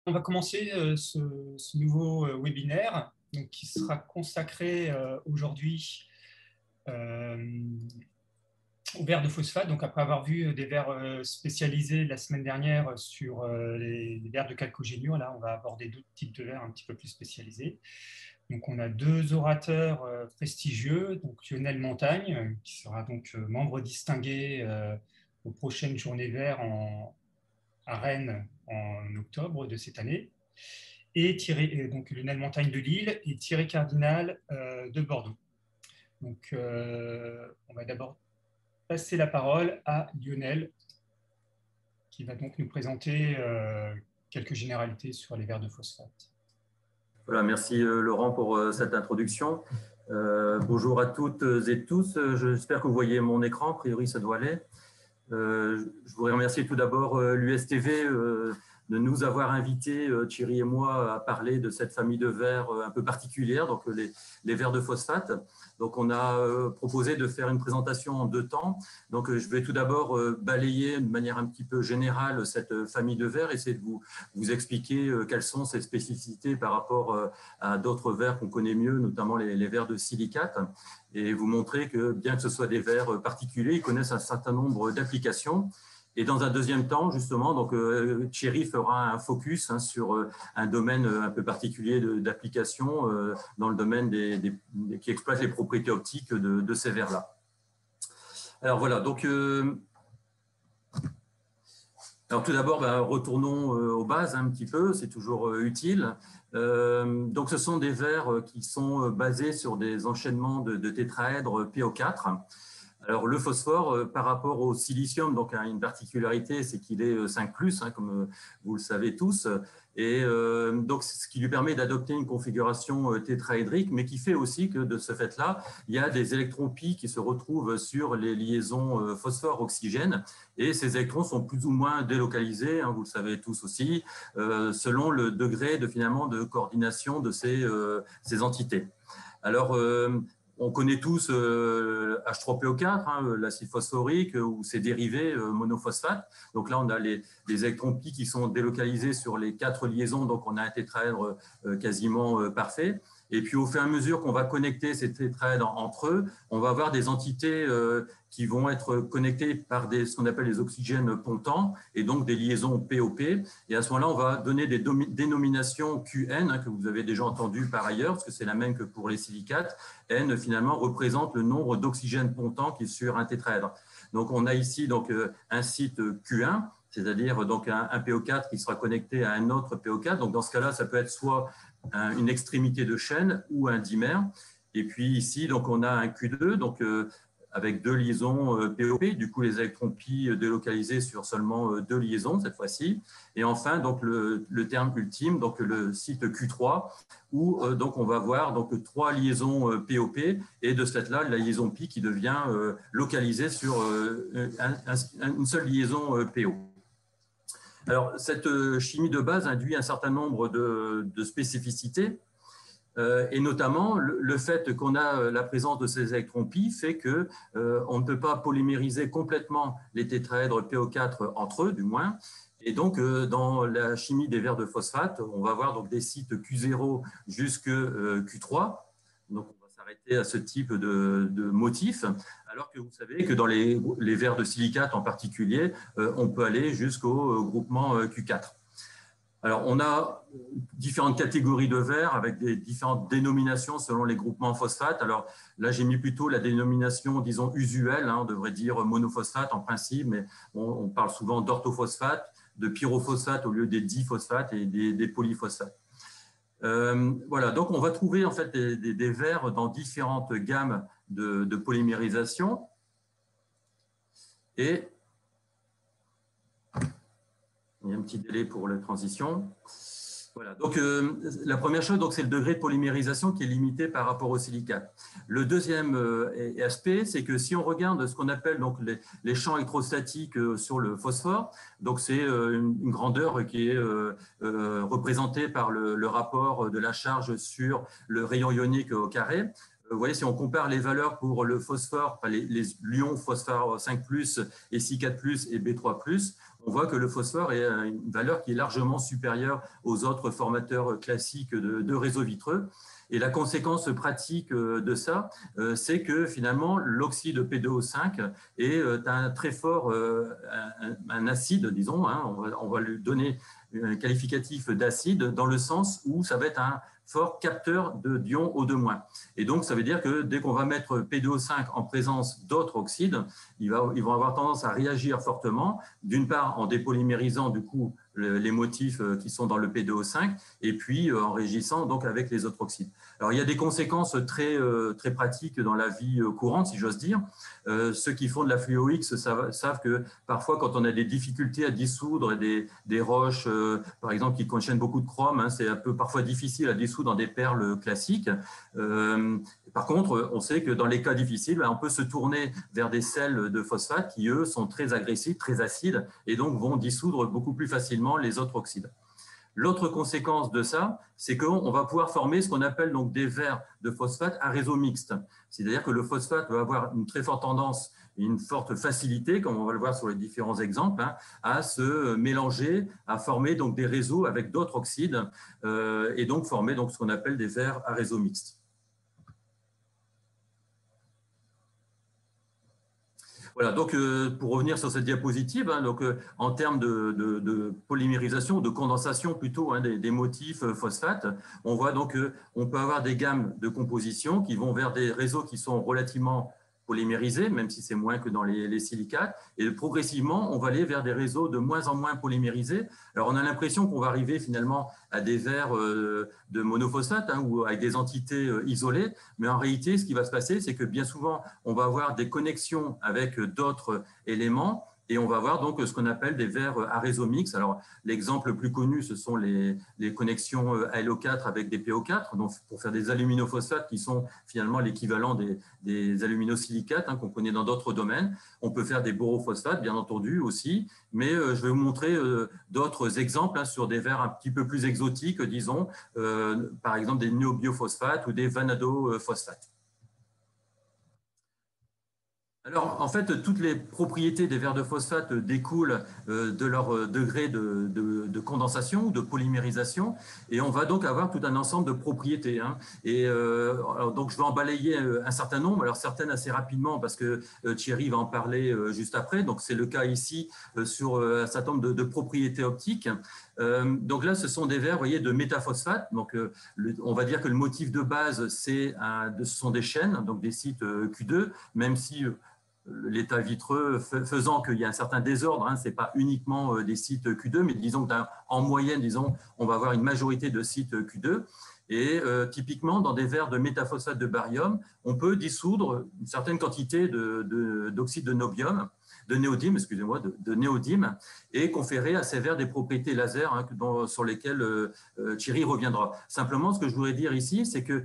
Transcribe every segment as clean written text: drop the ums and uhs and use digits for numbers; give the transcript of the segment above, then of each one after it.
On va commencer ce nouveau webinaire donc, qui sera consacré aujourd'hui euh, aux verres de phosphate. Donc, après avoir vu des verres spécialisés la semaine dernière sur les verres de chalcogénure, là, on va aborder d'autres types de verres un petit peu plus spécialisés. Donc, on a deux orateurs prestigieux, donc Lionel Montagne, qui sera donc membre distingué aux prochaines journées verts à Rennes en octobre de cette année, et Thierry, donc Lionel Montagne de Lille et Thierry Cardinal de Bordeaux. Donc, on va d'abord passer la parole à Lionel, qui va donc nous présenter quelques généralités sur les verres de phosphate. Voilà, merci Laurent pour cette introduction. Bonjour à toutes et tous. J'espère que vous voyez mon écran. A priori, ça doit aller. Je voudrais remercier tout d'abord l'USTV de nous avoir invités, Thierry et moi, à parler de cette famille de verres un peu particulière, donc les verres de phosphate. Donc, on a proposé de faire une présentation en deux temps. Donc, je vais tout d'abord balayer de manière un petit peu générale cette famille de verres, essayer de vous expliquer quelles sont ces spécificités par rapport à d'autres verres qu'on connaît mieux, notamment les verres de silicate, et vous montrer que bien que ce soit des verres particuliers, ils connaissent un certain nombre d'applications. Et dans un deuxième temps, justement, donc Thierry fera un focus sur un domaine un peu particulier d'application dans le domaine qui exploite les propriétés optiques de ces verres-là. Alors voilà, donc alors tout d'abord, retournons aux bases un petit peu, c'est toujours utile. Donc ce sont des verres qui sont basés sur des enchaînements de tétraèdres PO4. Alors, le phosphore, par rapport au silicium, donc, a une particularité, c'est qu'il est 5+, comme vous le savez tous. Et donc, c'est ce qui lui permet d'adopter une configuration tétraédrique, mais qui fait aussi que, de ce fait-là, il y a des électrons pi qui se retrouvent sur les liaisons phosphore-oxygène. Et ces électrons sont plus ou moins délocalisés, vous le savez tous aussi, selon le degré finalement de coordination de ces entités. Alors, on connaît tous H3PO4, l'acide phosphorique ou ses dérivés monophosphates. Donc là, on a les électrons pi qui sont délocalisés sur les 4 liaisons, donc on a un tétraèdre quasiment parfait. Et puis, au fur et à mesure qu'on va connecter ces tétraèdres entre eux, on va avoir des entités qui vont être connectées par ce qu'on appelle les oxygènes pontants, et donc des liaisons POP. Et à ce moment-là, on va donner des dénominations QN, que vous avez déjà entendu par ailleurs, parce que c'est la même que pour les silicates. N, finalement, représente le nombre d'oxygènes pontants qui est sur un tétraèdre. Donc, on a ici donc, un site Q1, c'est-à-dire donc un PO4 qui sera connecté à un autre PO4. Donc, dans ce cas-là, ça peut être soit une extrémité de chaîne ou un dimère. Et puis ici, donc, on a un Q2, donc, avec 2 liaisons POP, du coup les électrons pi délocalisés sur seulement 2 liaisons cette fois-ci. Et enfin, donc, le terme ultime, donc le site Q3, où donc, on va voir donc, 3 liaisons POP, et de ce fait-là, la liaison pi qui devient localisée sur une seule liaison PO. Alors, cette chimie de base induit un certain nombre de spécificités. Et notamment, le fait qu'on a la présence de ces électrons pi fait qu'on ne peut pas polymériser complètement les tétraèdres PO4 entre eux, du moins. Et donc, dans la chimie des verres de phosphate, on va avoir donc des sites Q0 jusqu'à Q3. Donc, on va s'arrêter à ce type de motif, alors que vous savez que dans les verres de silicate en particulier, on peut aller jusqu'au groupement Q4. Alors, on a différentes catégories de verres avec des différentes dénominations selon les groupements phosphates. Alors là, j'ai mis plutôt la dénomination, disons, usuelle, on devrait dire monophosphate en principe, mais on parle souvent d'orthophosphate, de pyrophosphate au lieu des diphosphates et des polyphosphates. Voilà, donc on va trouver en fait des verres dans différentes gammes de polymérisation. Et il y a un petit délai pour la transition. Voilà, donc la première chose, c'est le degré de polymérisation qui est limité par rapport au silicate. Le deuxième aspect, c'est que si on regarde ce qu'on appelle donc, les champs électrostatiques sur le phosphore, donc c'est une grandeur qui est représentée par le rapport de la charge sur le rayon ionique au carré. Vous voyez, si on compare les valeurs pour le phosphore, enfin les ions phosphore 5+, et Si4+, et B3+, on voit que le phosphore est une valeur qui est largement supérieure aux autres formateurs classiques de réseaux vitreux. Et la conséquence pratique de ça, c'est que finalement, l'oxyde P2O5 est un très fort, un acide, disons, hein, on va lui donner un qualificatif d'acide dans le sens où ça va être un fort capteur d'ions O2-. Et donc, ça veut dire que dès qu'on va mettre P2O5 en présence d'autres oxydes, ils vont avoir tendance à réagir fortement, d'une part en dépolymérisant du coup les motifs qui sont dans le P2O5 et puis en réagissant donc avec les autres oxydes. Alors, il y a des conséquences très pratiques dans la vie courante, si j'ose dire. Ceux qui font de la fluo-X savent que parfois, quand on a des difficultés à dissoudre des roches, par exemple, qui contiennent beaucoup de chrome, hein, c'est un peu parfois difficile à dissoudre dans des perles classiques. Par contre, on sait que dans les cas difficiles, on peut se tourner vers des sels de phosphate qui, eux, sont très agressifs, très acides et donc vont dissoudre beaucoup plus facilement les autres oxydes. L'autre conséquence de ça, c'est qu'on va pouvoir former ce qu'on appelle donc des verres de phosphate à réseau mixte. C'est-à-dire que le phosphate va avoir une très forte tendance, une forte facilité, comme on va le voir sur les différents exemples, hein, à se mélanger, à former donc des réseaux avec d'autres oxydes et donc former donc ce qu'on appelle des verres à réseau mixte. Voilà, donc pour revenir sur cette diapositive, hein, donc, en termes de polymérisation, de condensation plutôt hein, des motifs phosphate, on voit donc qu'on peut avoir des gammes de composition qui vont vers des réseaux qui sont relativement polymérisés, même si c'est moins que dans les silicates, et progressivement, on va aller vers des réseaux de moins en moins polymérisés. Alors, on a l'impression qu'on va arriver finalement à des verres de monophosphate hein, ou avec des entités isolées, mais en réalité, ce qui va se passer, c'est que bien souvent, on va avoir des connexions avec d'autres éléments et on va avoir donc ce qu'on appelle des verres à réseau mixte. Alors, l'exemple le plus connu, ce sont les connexions ALO4 avec des PO4, donc pour faire des aluminophosphates qui sont finalement l'équivalent des aluminosilicates hein, qu'on connaît dans d'autres domaines. On peut faire des borophosphates, bien entendu, aussi, mais je vais vous montrer d'autres exemples hein, sur des verres un petit peu plus exotiques, disons, par exemple des néobiophosphates ou des vanadophosphates. Alors, en fait, toutes les propriétés des verres de phosphate découlent de leur degré de condensation ou de polymérisation, et on va donc avoir tout un ensemble de propriétés. Hein. Et donc, je vais en balayer un certain nombre, alors certaines assez rapidement parce que Thierry va en parler juste après. Donc, c'est le cas ici sur un certain nombre de propriétés optiques. Donc là, ce sont des verres, vous voyez, de métaphosphate. Donc, on va dire que le motif de base, ce sont des chaînes, donc des sites Q2, même si l'état vitreux faisant qu'il y a un certain désordre, hein, ce n'est pas uniquement des sites Q2, mais disons qu'en moyenne, disons, on va avoir une majorité de sites Q2. Et typiquement, dans des verres de métaphosphate de barium, on peut dissoudre une certaine quantité d'oxyde de niobium, de néodyme, excusez-moi, de néodyme, et conférer à ces verres des propriétés laser hein, sur lesquelles Thierry reviendra. Simplement, ce que je voudrais dire ici, c'est que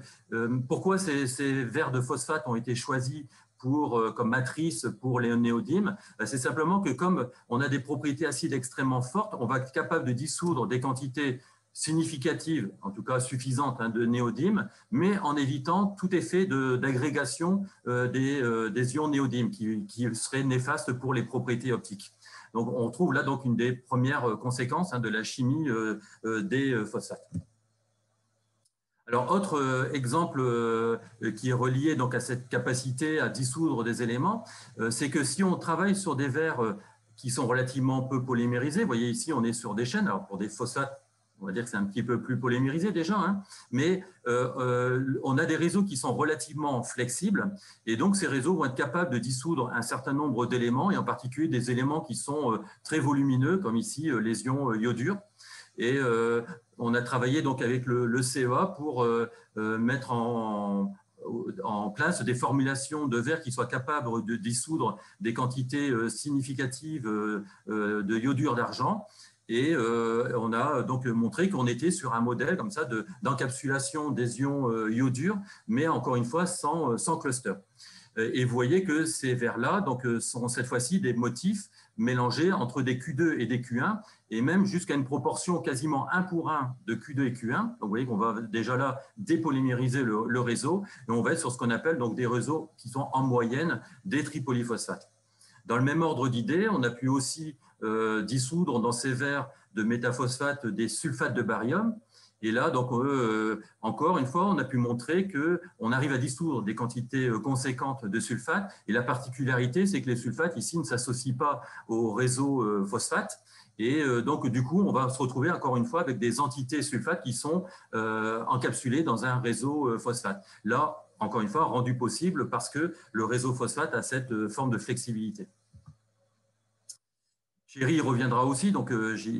pourquoi ces verres de phosphate ont été choisis comme matrice pour les néodymes, c'est simplement que comme on a des propriétés acides extrêmement fortes, on va être capable de dissoudre des quantités significatives, en tout cas suffisantes, hein, de néodymes, mais en évitant tout effet d'agrégation des ions néodymes qui seraient néfastes pour les propriétés optiques. Donc, on trouve là donc une des premières conséquences hein, de la chimie des phosphates. Alors, autre exemple qui est relié donc à cette capacité à dissoudre des éléments, c'est que si on travaille sur des verres qui sont relativement peu polymérisés, vous voyez ici, on est sur des chaînes, alors pour des phosphates, on va dire que c'est un petit peu plus polymérisé déjà, hein, mais on a des réseaux qui sont relativement flexibles, et donc ces réseaux vont être capables de dissoudre un certain nombre d'éléments, et en particulier des éléments qui sont très volumineux, comme ici les ions iodures. Et on a travaillé donc avec le CEA pour mettre en place des formulations de verres qui soient capables de dissoudre des quantités significatives de iodure d'argent. Et on a donc montré qu'on était sur un modèle comme ça d'encapsulation des ions iodures, mais encore une fois sans cluster. Et vous voyez que ces verres-là sont cette fois-ci des motifs mélangés entre des Q2 et des Q1, et même jusqu'à une proportion quasiment 1 pour 1 de Q2 et Q1. Donc vous voyez qu'on va déjà là dépolymériser le réseau, et on va être sur ce qu'on appelle donc des réseaux qui sont en moyenne des tripolyphosphates. Dans le même ordre d'idées, on a pu aussi dissoudre dans ces verres de métaphosphate des sulfates de barium. Et là, donc, encore une fois, on a pu montrer qu'on arrive à dissoudre des quantités conséquentes de sulfate. Et la particularité, c'est que les sulfates, ici, ne s'associent pas au réseau phosphate. Et donc, du coup, on va se retrouver encore une fois avec des entités sulfates qui sont encapsulées dans un réseau phosphate. Là, encore une fois, rendu possible parce que le réseau phosphate a cette forme de flexibilité. Thierry reviendra aussi, donc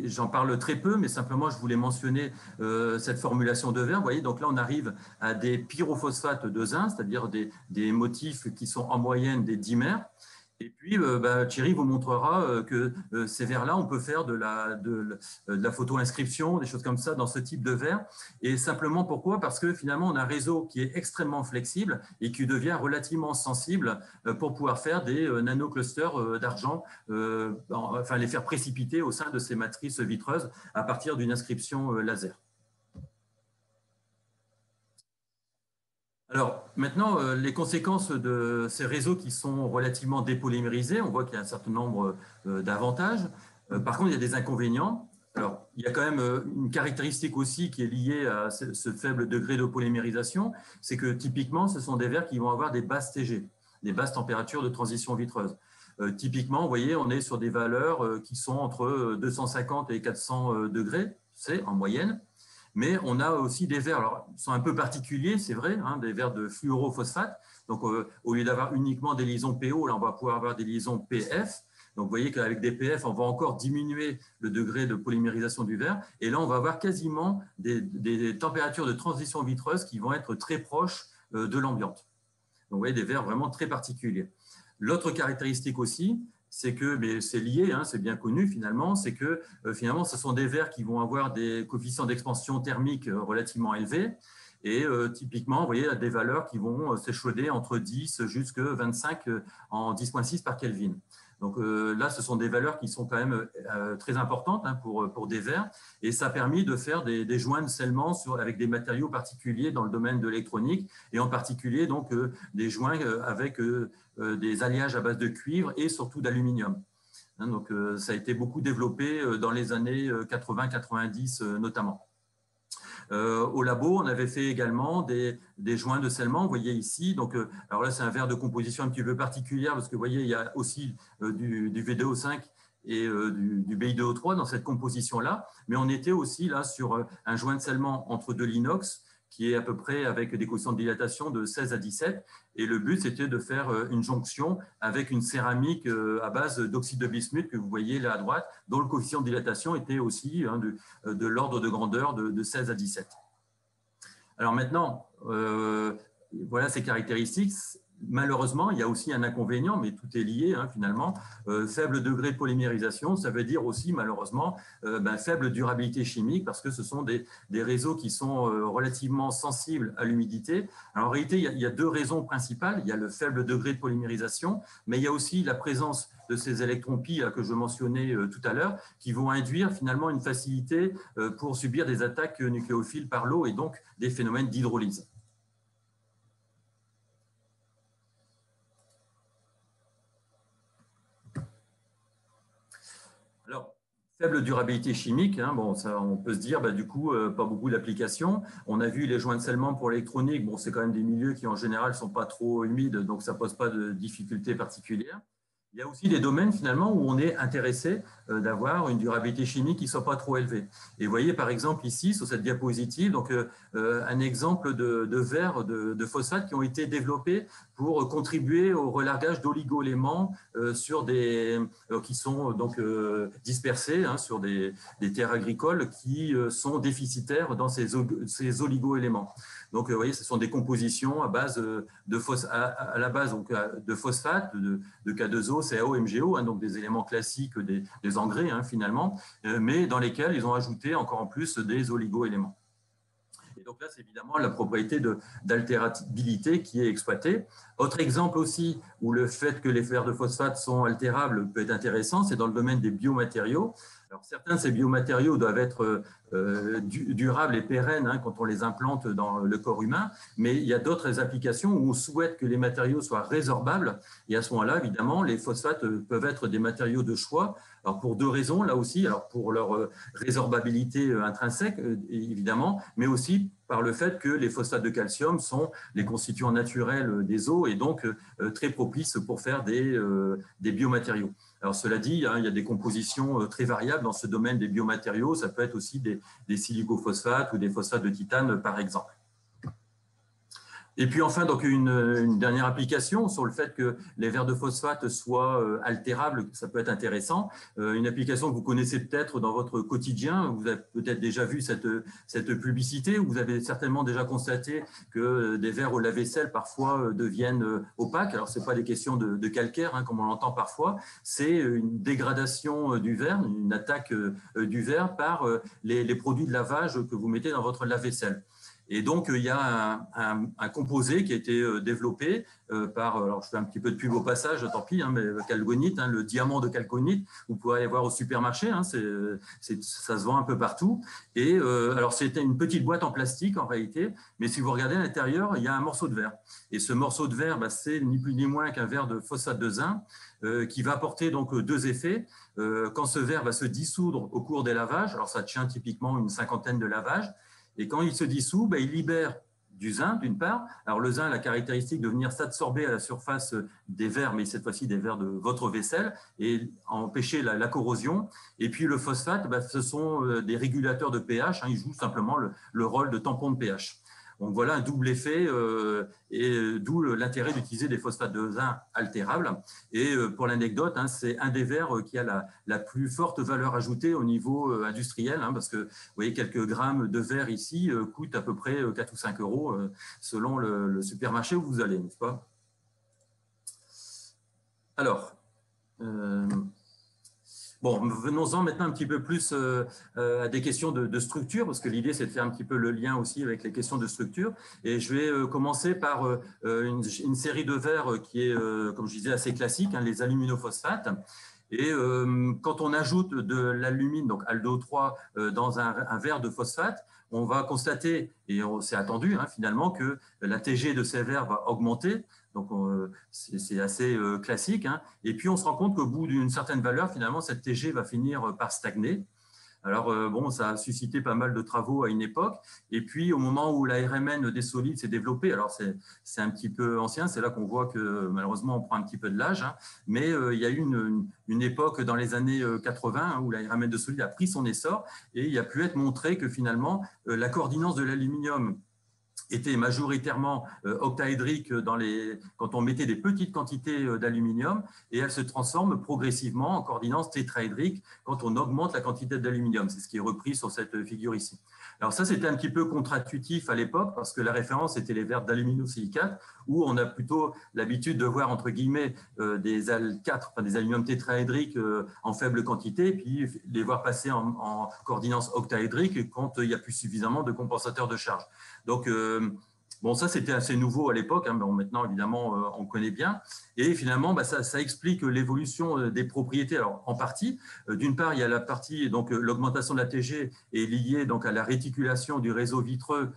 j'en parle très peu, mais simplement je voulais mentionner cette formulation de verre. Vous voyez, donc là on arrive à des pyrophosphates de zinc, c'est-à-dire des motifs qui sont en moyenne des dimères. Et puis, Thierry vous montrera que ces verres-là, on peut faire de la photo-inscription, des choses comme ça dans ce type de verre. Et simplement pourquoi? Parce que finalement, on a un réseau qui est extrêmement flexible et qui devient relativement sensible pour pouvoir faire des nanoclusters d'argent, enfin les faire précipiter au sein de ces matrices vitreuses à partir d'une inscription laser. Alors, maintenant, les conséquences de ces réseaux qui sont relativement dépolymérisés, on voit qu'il y a un certain nombre d'avantages. Par contre, il y a des inconvénients. Alors, il y a quand même une caractéristique aussi qui est liée à ce faible degré de polymérisation, c'est que typiquement, ce sont des verres qui vont avoir des basses TG, des basses températures de transition vitreuse. Typiquement, vous voyez, on est sur des valeurs qui sont entre 250 et 400 degrés, c'est en moyenne. Mais on a aussi des verres, alors ils sont un peu particuliers, c'est vrai, hein, des verres de fluorophosphate. Donc, au lieu d'avoir uniquement des liaisons PO, là, on va pouvoir avoir des liaisons PF. Donc, vous voyez qu'avec des PF, on va encore diminuer le degré de polymérisation du verre. Et là, on va avoir quasiment des températures de transition vitreuse qui vont être très proches de l'ambiante. Donc, vous voyez, des verres vraiment très particuliers. L'autre caractéristique aussi, c'est que, mais c'est lié, hein, c'est bien connu finalement, c'est que finalement, ce sont des verres qui vont avoir des coefficients d'expansion thermique relativement élevés. Et typiquement, vous voyez, il y a des valeurs qui vont s'échauder entre 10 jusqu'à 25 en 10,6 par Kelvin. Donc là, ce sont des valeurs qui sont quand même très importantes hein, pour des verres. Et ça a permis de faire des joints de scellement avec des matériaux particuliers dans le domaine de l'électronique, et en particulier donc, des joints avec des alliages à base de cuivre et surtout d'aluminium. Hein, donc ça a été beaucoup développé dans les années 80-90 notamment. Au labo, on avait fait également des joints de scellement. Vous voyez ici, donc, alors là, c'est un verre de composition un petit peu particulière parce que vous voyez, il y a aussi du V2O5 et du BI2O3 dans cette composition-là. Mais on était aussi là sur un joint de scellement entre de l'inox qui est à peu près avec des coefficients de dilatation de 16 à 17. Et le but, c'était de faire une jonction avec une céramique à base d'oxyde de bismuth que vous voyez là à droite, dont le coefficient de dilatation était aussi hein, de l'ordre de grandeur de 16 à 17. Alors maintenant, voilà ces caractéristiques. Malheureusement, il y a aussi un inconvénient, mais tout est lié hein, finalement. Faible degré de polymérisation, ça veut dire aussi malheureusement faible durabilité chimique parce que ce sont des réseaux qui sont relativement sensibles à l'humidité. Alors en réalité, il y a deux raisons principales. Il y a le faible degré de polymérisation, mais il y a aussi la présence de ces électrons-pi que je mentionnais tout à l'heure, qui vont induire finalement une facilité pour subir des attaques nucléophiles par l'eau et donc des phénomènes d'hydrolyse. Alors, faible durabilité chimique, hein, bon, ça, on peut se dire, du coup, pas beaucoup d'applications. On a vu les joints de scellement pour l'électronique, bon, c'est quand même des milieux qui, en général, ne sont pas trop humides, donc ça ne pose pas de difficultés particulières. Il y a aussi des domaines, finalement, où on est intéressé d'avoir une durabilité chimique qui ne soit pas trop élevée. Et vous voyez, par exemple, ici, sur cette diapositive, donc, un exemple de verres de phosphate qui ont été développés pour contribuer au relargage d'oligo-éléments qui sont donc dispersés hein, sur des terres agricoles qui sont déficitaires dans ces oligo-éléments. Donc, vous voyez, ce sont des compositions à base de phosphate, de K2O, CaO, MgO, hein, donc des éléments classiques des engrais, hein, finalement, mais dans lesquels ils ont ajouté encore en plus des oligo-éléments. Et donc là, c'est évidemment la propriété d'altérabilité qui est exploitée. Autre exemple aussi où le fait que les verres de phosphate sont altérables peut être intéressant, c'est dans le domaine des biomatériaux. Alors, certains de ces biomatériaux doivent être durables et pérennes hein, quand on les implante dans le corps humain, mais il y a d'autres applications où on souhaite que les matériaux soient résorbables. Et à ce moment-là, évidemment, les phosphates peuvent être des matériaux de choix. Alors, pour deux raisons, là aussi, alors pour leur résorbabilité intrinsèque, évidemment, mais aussi par le fait que les phosphates de calcium sont les constituants naturels des eaux et donc très propices pour faire des biomatériaux. Alors, cela dit, hein, il y a des compositions très variables dans ce domaine des biomatériaux. Ça peut être aussi des silicophosphates ou des phosphates de titane, par exemple. Et puis enfin, donc une dernière application sur le fait que les verres de phosphate soient altérables, ça peut être intéressant. Une application que vous connaissez peut-être dans votre quotidien, vous avez peut-être déjà vu cette publicité, ou vous avez certainement déjà constaté que des verres au lave-vaisselle parfois deviennent opaques. Alors, ce n'est pas des questions de calcaire, hein, comme on l'entend parfois, c'est une dégradation du verre, une attaque du verre par les produits de lavage que vous mettez dans votre lave-vaisselle. Et donc, il y a un composé qui a été développé par, alors je fais un petit peu de pub au passage, tant pis, hein, mais Calgonite, hein, le diamant de Calgonite, vous pouvez aller voir au supermarché, hein, ça se vend un peu partout. Et alors, c'était une petite boîte en plastique en réalité, mais si vous regardez à l'intérieur, il y a un morceau de verre. Et ce morceau de verre, bah, c'est ni plus ni moins qu'un verre de phosphate de zinc qui va apporter donc deux effets. Quand ce verre va se dissoudre au cours des lavages, alors ça tient typiquement une cinquantaine de lavages, et quand il se dissout, ben, il libère du zinc, d'une part. Alors, le zinc a la caractéristique de venir s'absorber à la surface des verres, mais cette fois-ci des verres de votre vaisselle, et empêcher la corrosion. Et puis, le phosphate, ben, ce sont des régulateurs de pH. Hein, ils jouent simplement le rôle de tampon de pH. Donc, voilà un double effet et d'où l'intérêt d'utiliser des phosphates de zinc altérables. Et pour l'anecdote, hein, c'est un des verres qui a la plus forte valeur ajoutée au niveau industriel, hein, parce que vous voyez, quelques grammes de verre ici coûtent à peu près 4 ou 5 euros selon le supermarché où vous allez, n'est-ce pas? Alors, bon, venons-en maintenant un petit peu plus à des questions de structure, parce que l'idée, c'est de faire un petit peu le lien aussi avec les questions de structure. Et je vais commencer par une série de verres qui est, comme je disais, assez classique, hein, les aluminophosphates. Et quand on ajoute de l'alumine, donc ALDO3, dans un verre de phosphate, on va constater, et c'est attendu hein, finalement, que la TG de ces verres va augmenter. Donc, c'est assez classique. Hein. Et puis, on se rend compte qu'au bout d'une certaine valeur, finalement, cette TG va finir par stagner. Alors, bon, ça a suscité pas mal de travaux à une époque. Et puis, au moment où la RMN des solides s'est développée, alors c'est un petit peu ancien, c'est là qu'on voit que malheureusement, on prend un petit peu de l'âge. Hein, mais il y a eu une époque dans les années 80 hein, où la RMN de solides a pris son essor et il a pu être montré que finalement, la coordinance de l'aluminium était majoritairement octaédrique quand on mettait des petites quantités d'aluminium et elle se transforme progressivement en coordinance tétraédrique quand on augmente la quantité d'aluminium. C'est ce qui est repris sur cette figure ici. Alors ça, c'était un petit peu contre-intuitif à l'époque parce que la référence était les verres d'aluminosilicate où on a plutôt l'habitude de voir entre guillemets des Al4, enfin des aluminiums tétraédriques en faible quantité, puis les voir passer en coordinance octaédrique quand il n'y a plus suffisamment de compensateurs de charge. Donc, bon, ça, c'était assez nouveau à l'époque. Hein, bon, maintenant, évidemment, on connaît bien. Et finalement, bah, ça explique l'évolution des propriétés. Alors, en partie, d'une part, il y a la partie, donc l'augmentation de la TG est liée donc, à la réticulation du réseau vitreux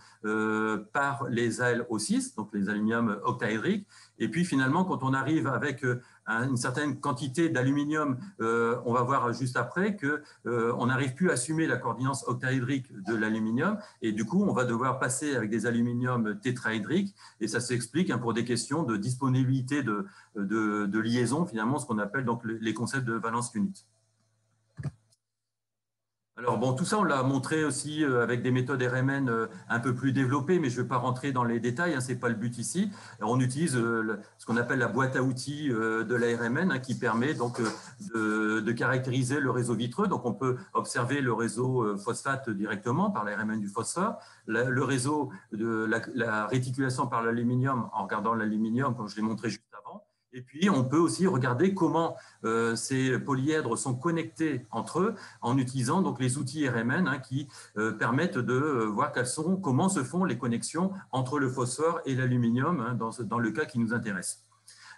par les AlO6, donc les aluminiums octaédriques. Et puis, finalement, quand on arrive avec une certaine quantité d'aluminium, on va voir juste après qu'on n'arrive plus à assumer la coordinance octaédrique de l'aluminium et du coup, on va devoir passer avec des aluminiums tétraédriques et ça s'explique hein, pour des questions de disponibilité de liaison, finalement, ce qu'on appelle donc les concepts de valence unit. Alors bon, tout ça, on l'a montré aussi avec des méthodes RMN un peu plus développées, mais je ne vais pas rentrer dans les détails, hein, ce n'est pas le but ici. Alors, on utilise ce qu'on appelle la boîte à outils de la RMN hein, qui permet donc de caractériser le réseau vitreux. Donc, on peut observer le réseau phosphate directement par la RMN du phosphore, le réseau de la réticulation par l'aluminium en regardant l'aluminium, comme je l'ai montré juste avant. Et puis, on peut aussi regarder comment ces polyèdres sont connectés entre eux en utilisant donc les outils RMN qui permettent de voir comment se font les connexions entre le phosphore et l'aluminium dans le cas qui nous intéresse.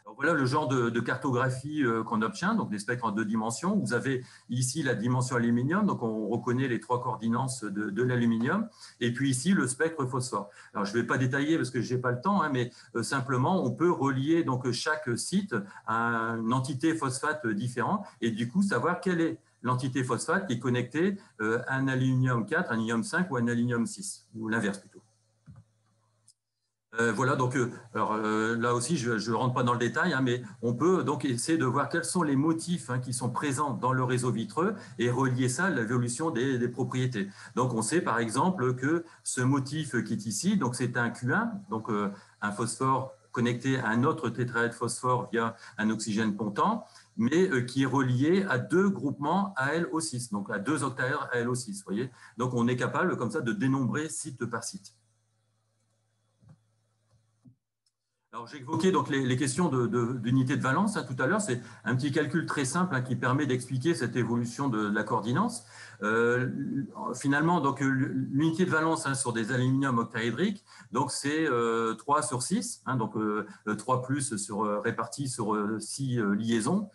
Alors voilà le genre de cartographie qu'on obtient, donc des spectres en 2 dimensions. Vous avez ici la dimension aluminium, donc on reconnaît les 3 coordinances de l'aluminium, et puis ici le spectre phosphore. Alors je ne vais pas détailler parce que je n'ai pas le temps, mais simplement on peut relier donc chaque site à une entité phosphate différente, et du coup savoir quelle est l'entité phosphate qui est connectée à un aluminium 4, un aluminium 5 ou un aluminium 6, ou l'inverse plutôt. Voilà, donc là aussi, je ne rentre pas dans le détail, mais on peut donc essayer de voir quels sont les motifs qui sont présents dans le réseau vitreux et relier ça à l'évolution des propriétés. Donc, on sait par exemple que ce motif qui est ici, donc c'est un Q1, donc un phosphore connecté à un autre tétraèdre phosphore via un oxygène pontant, mais qui est relié à 2 groupements ALO6, donc à 2 octaèdres ALO6. Voyez, donc, on est capable comme ça de dénombrer site par site. Alors, j'ai évoqué donc les questions d'unité de valence tout à l'heure. C'est un petit calcul très simple qui permet d'expliquer cette évolution de la coordinance. Finalement, donc l'unité de valence sur des aluminiums octaédriques, donc c'est 3 sur 6, donc 3 plus répartis sur 6 liaisons,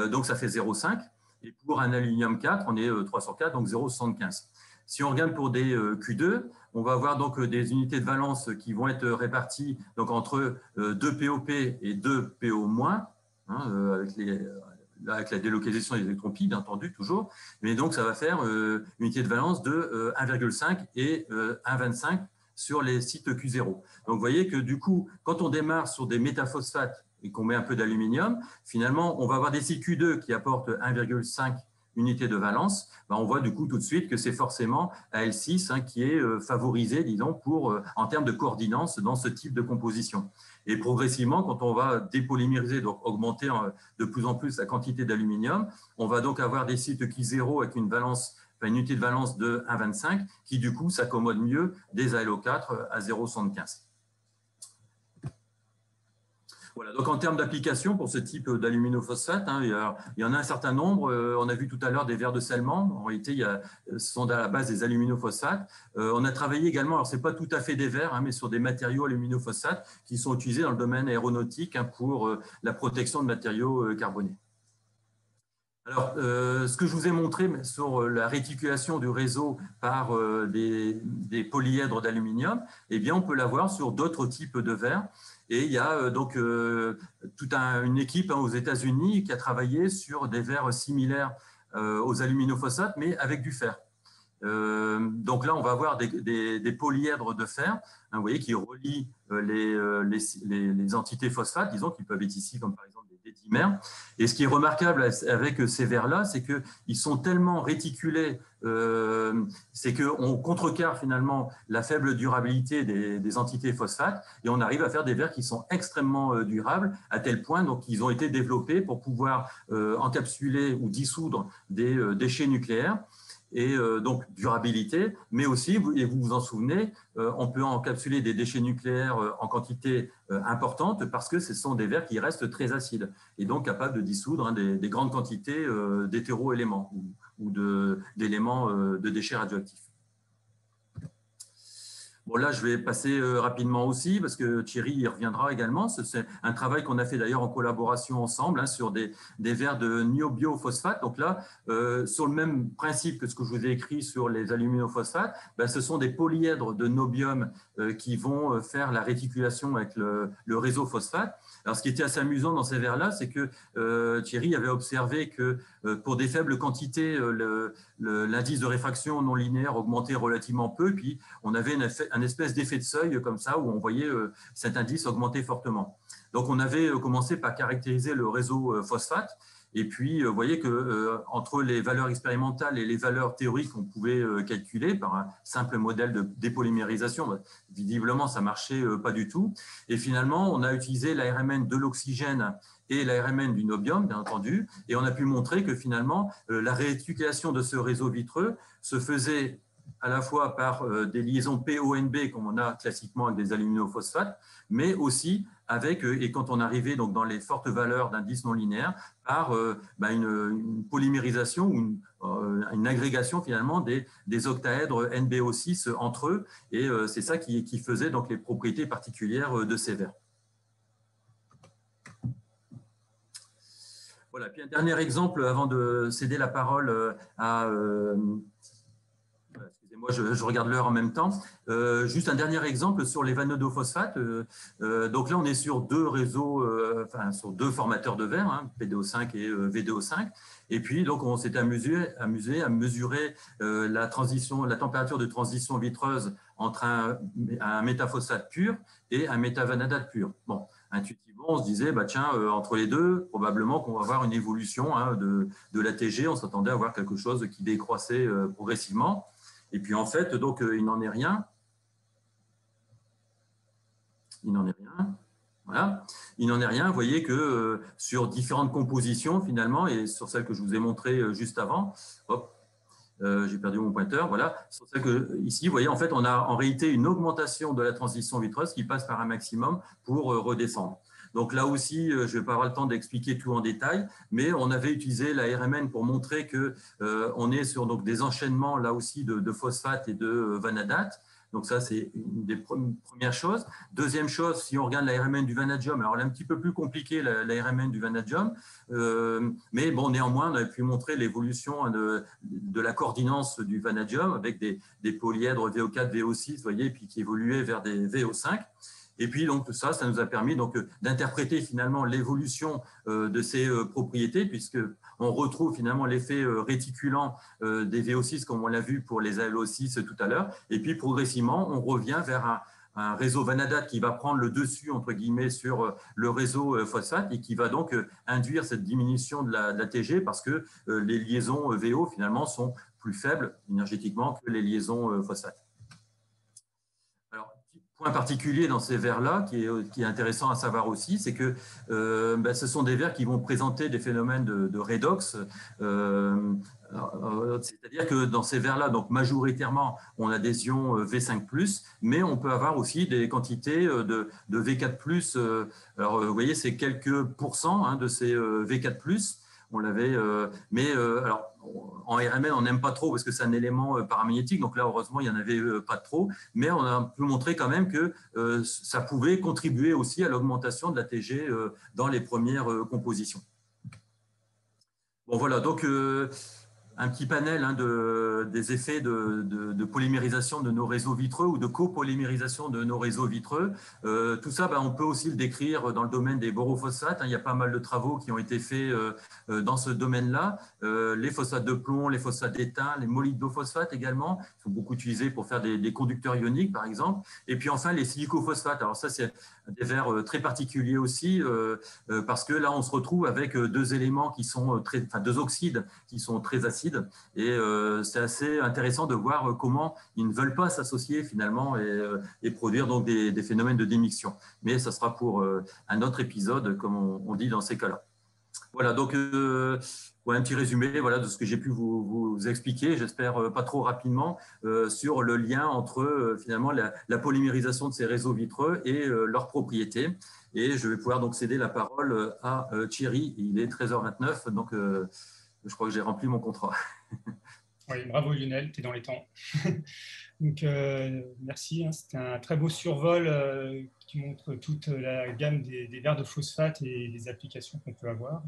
donc ça fait 0,5. Et pour un aluminium 4, on est 3 sur 4, donc 0,75. Si on regarde pour des Q2, on va avoir donc des unités de valence qui vont être réparties donc entre 2 POP et 2 PO-, avec la délocalisation des électrons pi, bien entendu, toujours. Mais donc, ça va faire une unité de valence de 1,5 et 1,25 sur les sites Q0. Donc, vous voyez que du coup, quand on démarre sur des métaphosphates et qu'on met un peu d'aluminium, finalement, on va avoir des sites Q2 qui apportent 1,5 unité de valence, on voit du coup tout de suite que c'est forcément AL6 qui est favorisé, disons, en termes de coordinance dans ce type de composition. Et progressivement, quand on va dépolymériser, donc augmenter de plus en plus la quantité d'aluminium, on va donc avoir des sites Q0 avec une unité de valence de 1,25 qui du coup s'accommode mieux des ALO4 à 0,75. Voilà, donc en termes d'application pour ce type d'aluminophosphate, il y en a un certain nombre. On a vu tout à l'heure des verres de scellement. En réalité, ce sont à la base des aluminophosphates. On a travaillé également, alors ce n'est pas tout à fait des verres, mais sur des matériaux aluminophosphates qui sont utilisés dans le domaine aéronautique pour la protection de matériaux carbonés. Alors, ce que je vous ai montré sur la réticulation du réseau par des polyèdres d'aluminium, eh bien, on peut l'avoir sur d'autres types de verres. Et il y a donc toute une équipe aux États-Unis qui a travaillé sur des verres similaires aux aluminophosphates, mais avec du fer. Donc là, on va avoir des polyèdres de fer, vous voyez, qui relient les entités phosphates, disons, qui peuvent être ici, comme par exemple des dimères. Et ce qui est remarquable avec ces verres-là, c'est qu'ils sont tellement réticulés, c'est qu'on contrecarre finalement la faible durabilité des entités phosphates et on arrive à faire des verres qui sont extrêmement durables, à tel point qu'ils ont été développés pour pouvoir encapsuler ou dissoudre des déchets nucléaires. Et donc durabilité, mais aussi, et vous vous en souvenez, on peut encapsuler des déchets nucléaires en quantité importante parce que ce sont des verres qui restent très acides et donc capables de dissoudre des grandes quantités d'hétéroéléments ou d'éléments de déchets radioactifs. Bon, là, je vais passer rapidement aussi parce que Thierry y reviendra également. C'est un travail qu'on a fait d'ailleurs en collaboration ensemble sur des verres de niobiophosphate. Donc là, sur le même principe que ce que je vous ai écrit sur les aluminophosphates, ce sont des polyèdres de nobium qui vont faire la réticulation avec le réseau phosphate. Alors, ce qui était assez amusant dans ces verres-là, c'est que Thierry avait observé que pour des faibles quantités, l'indice de réfraction non linéaire augmentait relativement peu, puis on avait un espèce d'effet de seuil comme ça, où on voyait cet indice augmenter fortement. Donc, on avait commencé par caractériser le réseau phosphate, et puis vous voyez qu'entre les valeurs expérimentales et les valeurs théoriques qu'on pouvait calculer par un simple modèle de dépolymérisation, visiblement, ça ne marchait pas du tout. Et finalement, on a utilisé l'ARMN de l'oxygène et l'ARMN du nobium, bien entendu, et on a pu montrer que finalement, la réticulation de ce réseau vitreux se faisait à la fois par des liaisons PONB, comme on a classiquement avec des aluminophosphates, mais aussi et quand on arrivait donc dans les fortes valeurs d'indices non linéaires, par une polymérisation ou une agrégation finalement des octaèdres NBO6 entre eux, et c'est ça qui faisait donc les propriétés particulières de ces verres. Voilà, puis un dernier exemple avant de céder la parole à… excusez-moi, je regarde l'heure en même temps. Juste un dernier exemple sur les vanadophosphates. Donc là, on est sur deux réseaux, sur deux formateurs de verre, hein, PDO5 et VDO5. Et puis, donc, on s'est amusé à mesurer la température de transition vitreuse entre un métaphosphate pur et un métavanadate pur. Bon, intuitivement, on se disait, bah, tiens, entre les deux, probablement qu'on va avoir une évolution de l'ATG. On s'attendait à avoir quelque chose qui décroissait progressivement. Et puis, en fait, donc, il n'en est rien. Il n'en est rien. Voilà. Il n'en est rien. Vous voyez que sur différentes compositions, finalement, et sur celle que je vous ai montrée juste avant, hop, j'ai perdu mon pointeur, voilà. Sur celle que, ici, vous voyez, en fait, on a en réalité une augmentation de la transition vitreuse qui passe par un maximum pour redescendre. Donc là aussi, je ne vais pas avoir le temps d'expliquer tout en détail, mais on avait utilisé la RMN pour montrer qu'on est sur donc, des enchaînements là aussi de phosphate et de vanadate. Donc ça, c'est une des premières choses. Deuxième chose, si on regarde la RMN du vanadium, alors elle est un petit peu plus compliquée, la RMN du vanadium, mais bon, néanmoins, on a pu montrer l'évolution de la coordinance du vanadium avec des polyèdres VO4, VO6, vous voyez, puis qui évoluaient vers des VO5. Et puis, donc, tout ça, ça nous a permis d'interpréter finalement l'évolution de ces propriétés, puisqu'on retrouve finalement l'effet réticulant des VO6, comme on l'a vu pour les ALO6 tout à l'heure. Et puis, progressivement, on revient vers un réseau vanadate qui va prendre le dessus, entre guillemets, sur le réseau phosphate et qui va donc induire cette diminution de la TG parce que les liaisons VO, finalement, sont plus faibles énergétiquement que les liaisons phosphate. Alors, point particulier dans ces verres-là, qui est intéressant à savoir aussi, c'est que ce sont des verres qui vont présenter des phénomènes de redox. C'est-à-dire que dans ces verres-là, donc majoritairement, on a des ions V5+, mais on peut avoir aussi des quantités de V4+. Alors, vous voyez, c'est quelques pourcents de ces V4+. On l'avait, alors, en RMN, on n'aime pas trop parce que c'est un élément paramagnétique. Donc là, heureusement, il n'y en avait pas trop. Mais on a pu montrer quand même que ça pouvait contribuer aussi à l'augmentation de la TG dans les premières compositions. Bon, voilà. Donc, un petit panel des effets de polymérisation de nos réseaux vitreux ou de copolymérisation de nos réseaux vitreux. Tout ça, on peut aussi le décrire dans le domaine des borophosphates. Il y a pas mal de travaux qui ont été faits dans ce domaine-là. Les phosphates de plomb, les phosphates d'étain, les molybdophosphates également, sont beaucoup utilisés pour faire des conducteurs ioniques, par exemple. Et puis enfin, les silicophosphates. Alors ça, c'est des verres très particuliers aussi, parce que là, on se retrouve avec deux éléments qui sont deux oxydes qui sont très acides. Et c'est assez intéressant de voir comment ils ne veulent pas s'associer finalement et produire donc des phénomènes de démixtion. Mais ça sera pour un autre épisode, comme on dit dans ces cas-là. Voilà, donc un petit résumé voilà, de ce que j'ai pu vous expliquer, j'espère pas trop rapidement, sur le lien entre finalement la polymérisation de ces réseaux vitreux et leurs propriétés. Et je vais pouvoir donc céder la parole à Thierry. Il est 13h29, donc je crois que j'ai rempli mon contrat. Oui, bravo Lionel, tu es dans les temps. Donc, merci, c'était un très beau survol qui montre toute la gamme des verres de phosphate et des applications qu'on peut avoir.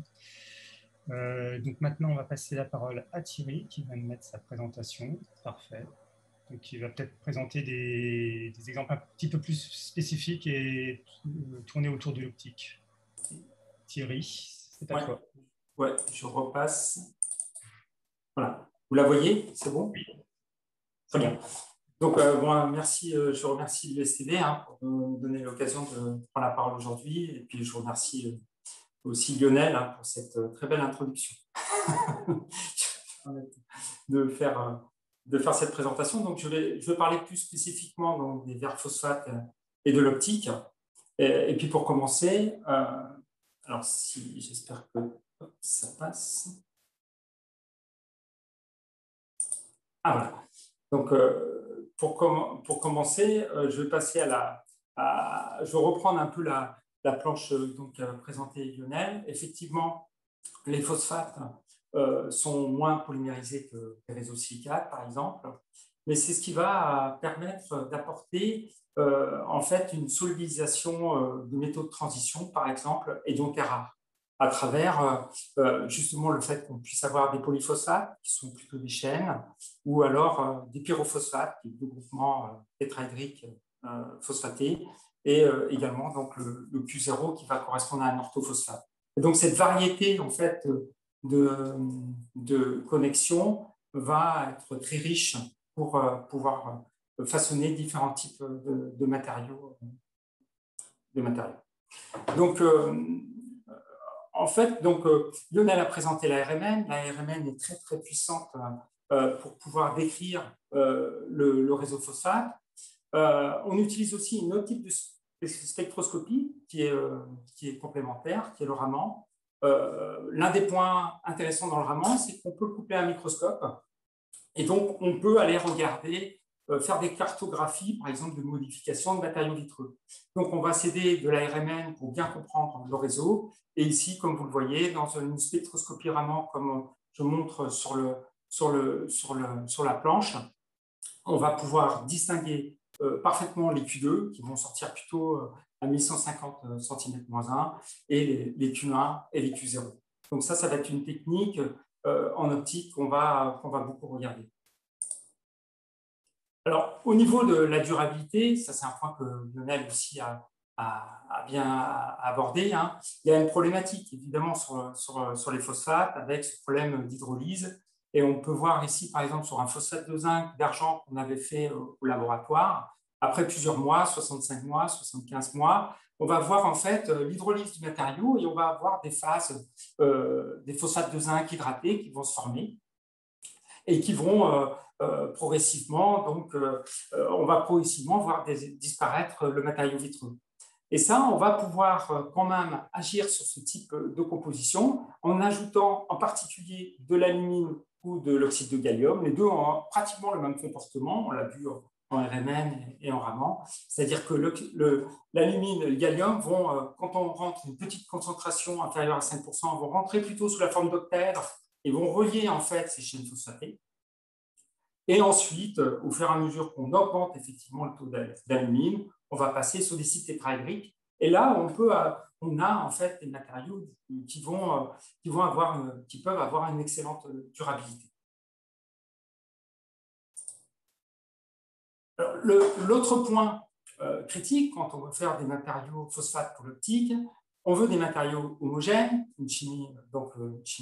Donc maintenant, on va passer la parole à Thierry qui va nous mettre sa présentation. Parfait. Donc, il va peut-être présenter des exemples un petit peu plus spécifiques et tourner autour de l'optique. Thierry, c'est à toi. Ouais, je repasse. Voilà. Vous la voyez? C'est bon? Oui. Très bien. Donc, merci, je remercie l'USTB pour me donner l'occasion de prendre la parole aujourd'hui. Et puis, je remercie aussi Lionel pour cette très belle introduction. de faire cette présentation. Donc, je vais parler plus spécifiquement donc, des verres phosphates et de l'optique. Et puis, pour commencer, alors, j'espère que ça passe. Ah, voilà. Donc, pour commencer, je vais passer je vais reprendre un peu la la planche donc, présentée Lionel. Effectivement, les phosphates sont moins polymérisés que les réseaux silicates, par exemple, mais c'est ce qui va permettre d'apporter en fait une solubilisation de métaux de transition, par exemple, et d'ions terres rares, à travers justement le fait qu'on puisse avoir des polyphosphates, qui sont plutôt des chaînes, ou alors des pyrophosphates, qui est le groupement tétraédrique phosphaté, et également donc, le Q0 qui va correspondre à un orthophosphate. Et donc cette variété en fait, de connexions va être très riche pour pouvoir façonner différents types de matériaux. Donc, en fait, donc, Lionel a présenté la RMN. La RMN est très, très puissante pour pouvoir décrire le réseau phosphate. On utilise aussi une autre type de spectroscopie qui est complémentaire, qui est le Raman. L'un des points intéressants dans le Raman, c'est qu'on peut couper un microscope et donc on peut aller regarder, faire des cartographies, par exemple, de modification de matériaux vitreux. Donc on va s'aider de la RMN pour bien comprendre le réseau. Et ici, comme vous le voyez, dans une spectroscopie Raman, comme je montre sur la planche, on va pouvoir distinguer parfaitement les Q2 qui vont sortir plutôt à 1150 cm-1 et les Q1 et les Q0. Donc ça va être une technique en optique qu'on va beaucoup regarder. Alors, au niveau de la durabilité, ça c'est un point que Lionel aussi a bien abordé. Hein. Il y a une problématique évidemment sur les phosphates avec ce problème d'hydrolyse. Et on peut voir ici, par exemple, sur un phosphate de zinc, d'argent qu'on avait fait au laboratoire, après plusieurs mois, 65 mois, 75 mois, on va voir en fait l'hydrolyse du matériau et on va avoir des phases, des phosphates de zinc hydratés qui vont se former et qui vont progressivement, donc on va progressivement voir disparaître le matériau vitreux. Et ça, on va pouvoir quand même agir sur ce type de composition en ajoutant en particulier de l'alumine ou de l'oxyde de gallium. Les deux ont pratiquement le même comportement, on l'a vu en RMN et en Raman. C'est-à-dire que l'alumine et le gallium vont, quand on rentre une petite concentration inférieure à 5%, vont rentrer plutôt sous la forme d'octèdres et vont relier en fait ces chaînes phosphatées. Et ensuite, au fur et à mesure qu'on augmente effectivement le taux d'alumine, on va passer sur des sites tétraédriques. Et là, on a en fait des matériaux qui peuvent avoir une excellente durabilité. L'autre point critique, quand on veut faire des matériaux phosphates pour l'optique, on veut des matériaux homogènes, une chimie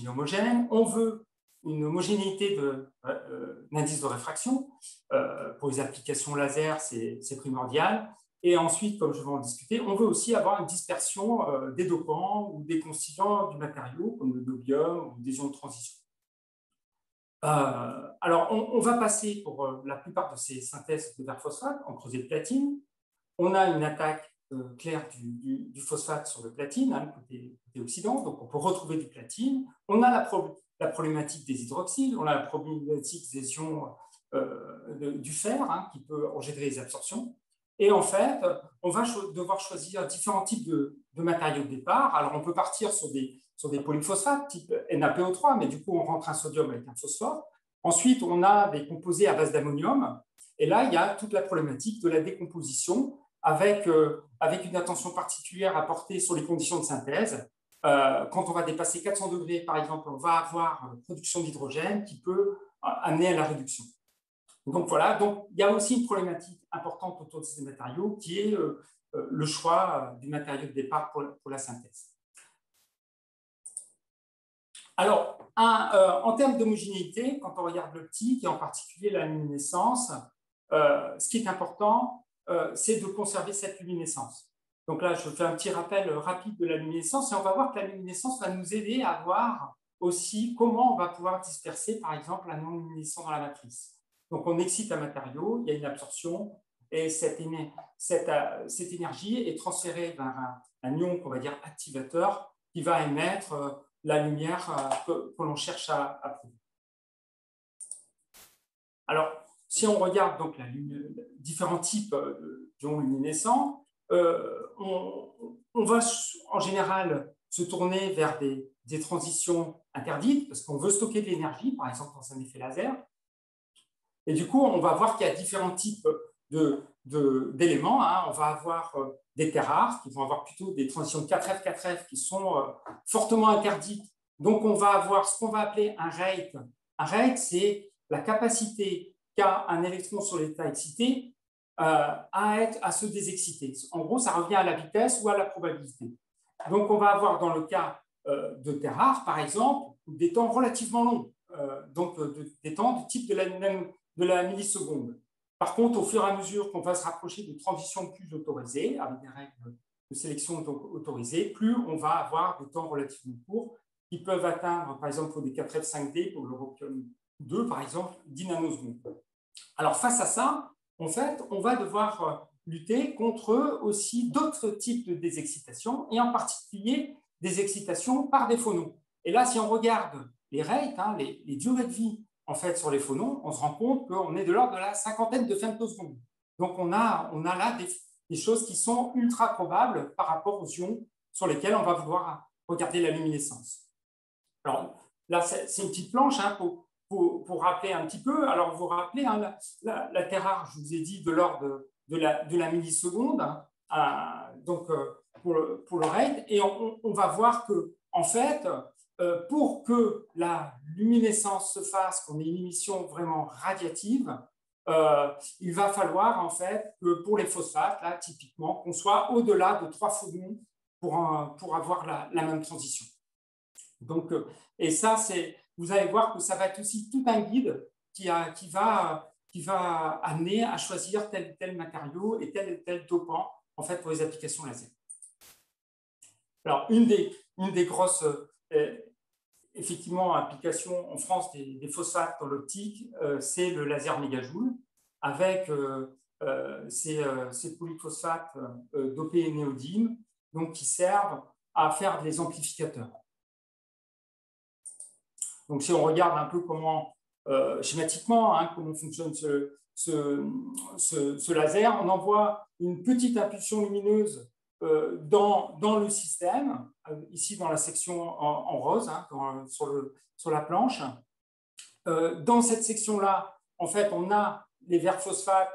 homogène, on veut une homogénéité d'indice de réfraction. Pour les applications laser, c'est primordial. Et ensuite, comme je vais en discuter, on veut aussi avoir une dispersion des dopants ou des constituants du matériau, comme le niobium ou des ions de transition. Alors, on va passer pour la plupart de ces synthèses de verre phosphate en creuset de platine. On a une attaque claire du phosphate sur le platine, hein, côté oxydant, donc on peut retrouver du platine. On a la problématique des hydroxydes, on a la problématique des ions du fer, hein, qui peut engendrer des absorptions. Et en fait, on va devoir choisir différents types de matériaux de départ. Alors, on peut partir sur des polyphosphates type NaPO3, mais du coup, on rentre un sodium avec un phosphore. Ensuite, on a des composés à base d'ammonium. Et là, il y a toute la problématique de la décomposition avec une attention particulière à porter sur les conditions de synthèse. Quand on va dépasser 400 degrés, par exemple, on va avoir production d'hydrogène qui peut amener à la réduction. Donc voilà, donc il y a aussi une problématique importante autour de ces matériaux qui est le choix du matériau de départ pour la synthèse. Alors, en termes d'homogénéité, quand on regarde l'optique et en particulier la luminescence, ce qui est important, c'est de conserver cette luminescence. Donc là, je fais un petit rappel rapide de la luminescence et on va voir que la luminescence va nous aider à voir aussi comment on va pouvoir disperser, par exemple, un non luminescent dans la matrice. Donc, on excite un matériau, il y a une absorption et cette énergie est transférée vers un ion qu'on va dire activateur qui va émettre la lumière que l'on cherche à produire. Alors, si on regarde donc différents types d'ions luminescents, on va en général se tourner vers des transitions interdites parce qu'on veut stocker de l'énergie, par exemple dans un effet laser. Et du coup, on va voir qu'il y a différents types d'éléments. On va avoir des terres rares qui vont avoir plutôt des transitions de 4F, 4F qui sont fortement interdites. Donc, on va avoir ce qu'on va appeler un rate. Un rate, c'est la capacité qu'a un électron sur l'état excité à se désexciter. En gros, ça revient à la vitesse ou à la probabilité. Donc, on va avoir dans le cas de terres rares, par exemple, des temps relativement longs, donc des temps du type de la milliseconde. Par contre, au fur et à mesure qu'on va se rapprocher de transitions plus autorisées, avec des règles de sélection autorisées, plus on va avoir des temps relativement courts qui peuvent atteindre, par exemple, pour des 4F 5D, pour l'europium 2, par exemple, 10 nanosecondes. Alors, face à ça, en fait, on va devoir lutter contre aussi d'autres types de désexcitation, et en particulier des excitations par des phonons. Et là, si on regarde les rates, les durées de vie en fait, sur les phonons, on se rend compte qu'on est de l'ordre de la cinquantaine de femtosecondes. Donc, on a là des choses qui sont ultra probables par rapport aux ions sur lesquels on va vouloir regarder la luminescence. Alors, là, c'est une petite planche pour rappeler un petit peu. Alors, vous vous rappelez, la terre rare, je vous ai dit, de l'ordre de la milliseconde, donc pour le rate. Et on va voir que, en fait, pour que la luminescence se fasse, qu'on ait une émission vraiment radiative, il va falloir en fait que pour les phosphates, là, typiquement, qu'on soit au-delà de 3 photons pour avoir la même transition. Donc, et ça, vous allez voir que ça va être aussi tout un guide qui va amener à choisir tel ou tel matériau et tel dopant en fait, pour les applications laser. Alors, une des grosses effectivement, application en France des phosphates dans l'optique, c'est le laser mégajoule avec ces polyphosphates dopés néodyme, donc qui servent à faire des amplificateurs. Donc, si on regarde un peu comment, schématiquement, comment fonctionne ce laser, on envoie une petite impulsion lumineuse dans le système, ici dans la section en rose, sur la planche. Dans cette section-là, en fait, on a les verres phosphates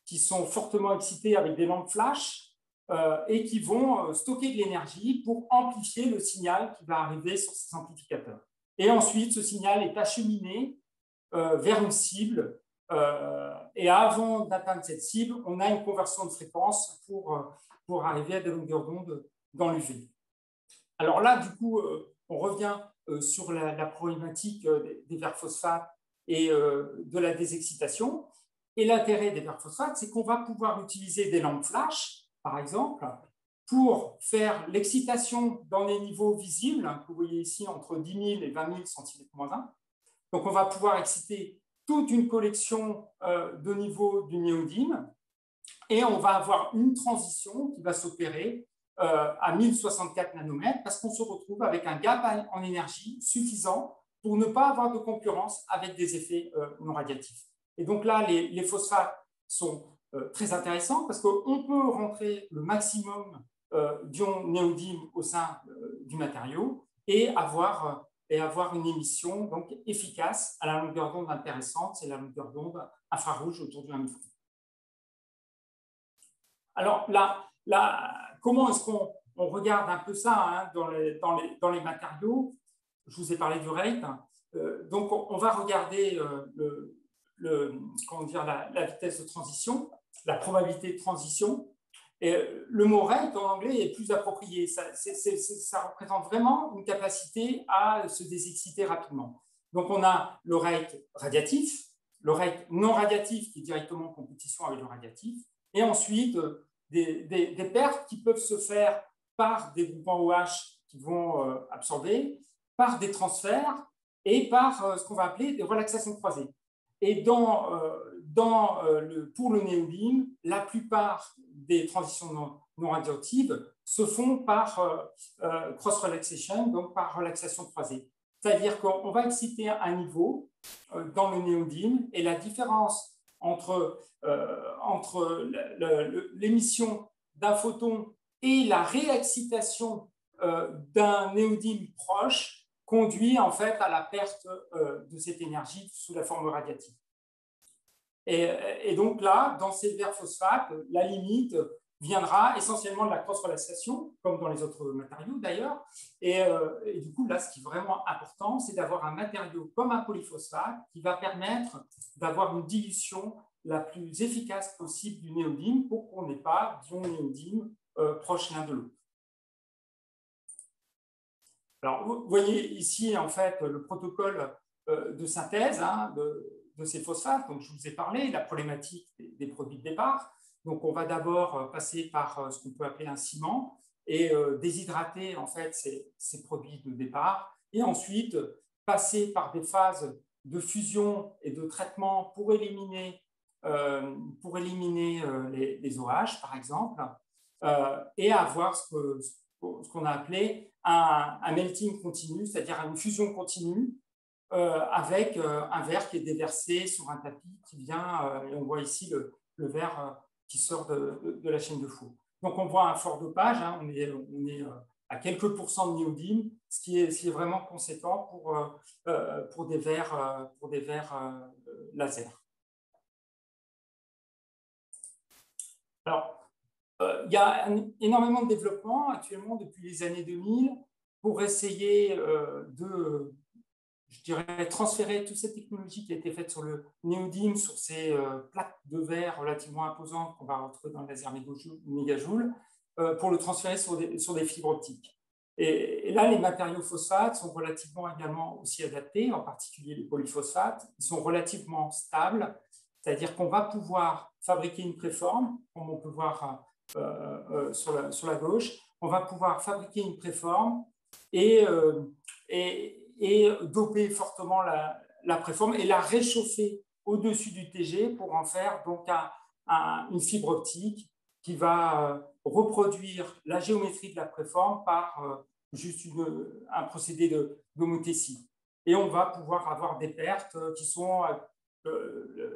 qui sont fortement excités avec des lampes flash et qui vont stocker de l'énergie pour amplifier le signal qui va arriver sur ces amplificateurs. Et ensuite, ce signal est acheminé vers une cible. Et avant d'atteindre cette cible, on a une conversion de fréquence pour arriver à des longueurs d'onde dans l'UV. Alors là, du coup, on revient sur la problématique des verres phosphates et de la désexcitation. Et l'intérêt des verres phosphates, c'est qu'on va pouvoir utiliser des lampes flash, par exemple, pour faire l'excitation dans les niveaux visibles, que vous voyez ici entre 10 000 et 20 000 cm-1. Donc, on va pouvoir exciter toute une collection de niveaux du néodyme et on va avoir une transition qui va s'opérer à 1064 nanomètres parce qu'on se retrouve avec un gap en énergie suffisant pour ne pas avoir de concurrence avec des effets non radiatifs. Et donc là, les phosphates sont très intéressants parce qu'on peut rentrer le maximum d'ions néodyme au sein du matériau et avoir une émission donc, efficace à la longueur d'onde intéressante, c'est la longueur d'onde infrarouge autour du 1 micron. Alors là, comment est-ce qu'on regarde un peu ça dans les matériaux? Je vous ai parlé du rate. Donc, on va regarder la vitesse de transition, la probabilité de transition. Et le mot rate en anglais est plus approprié. Ça représente vraiment une capacité à se désexciter rapidement. Donc, on a le rate radiatif, le rate non radiatif qui est directement en compétition avec le radiatif, et ensuite des pertes qui peuvent se faire par des groupements OH qui vont absorber, par des transferts et par ce qu'on va appeler des relaxations croisées. Et pour le néodyme, la plupart des transitions non radioactives se font par cross-relaxation, donc par relaxation croisée. C'est-à-dire qu'on va exciter un niveau dans le néodyme et la différence entre l'émission d'un photon et la réexcitation d'un néodyme proche conduit en fait à la perte de cette énergie sous la forme radiative. Et donc là, dans ces verres phosphates, la limite viendra essentiellement de la cross-relaxation, comme dans les autres matériaux d'ailleurs. Et du coup, là, ce qui est vraiment important, c'est d'avoir un matériau comme un polyphosphate qui va permettre d'avoir une dilution la plus efficace possible du néodyme pour qu'on n'ait pas d'ion néodyme proches l'un de l'autre. Alors, vous voyez ici, en fait, le protocole de synthèse de ces phosphates. Donc, je vous ai parlé, la problématique des produits de départ. Donc, on va d'abord passer par ce qu'on peut appeler un ciment et déshydrater, en fait, ces produits de départ. Et ensuite, passer par des phases de fusion et de traitement pour éliminer les OH, par exemple, et avoir ce qu'on a appelé un melting continu, c'est-à-dire une fusion continue avec un verre qui est déversé sur un tapis qui vient, et on voit ici le verre qui sort de la chaîne de four. Donc on voit un fort dopage, on est à quelques pourcents de néodyme, ce qui est vraiment conséquent pour des verres laser. Alors, il y a énormément de développement actuellement depuis les années 2000 pour essayer de, je dirais, transférer toute cette technologie qui a été faite sur le néodyme, sur ces plaques de verre relativement imposantes qu'on va retrouver dans le laser mégajoule, pour le transférer sur des fibres optiques. Et là, les matériaux phosphates sont relativement également aussi adaptés, en particulier les polyphosphates. Ils sont relativement stables, c'est-à-dire qu'on va pouvoir fabriquer une préforme, comme on peut voir sur la gauche. On va pouvoir fabriquer une préforme et doper fortement la préforme et la réchauffer au-dessus du TG pour en faire donc une fibre optique qui va reproduire la géométrie de la préforme par juste un procédé d'homothétie. Et on va pouvoir avoir des pertes qui sont...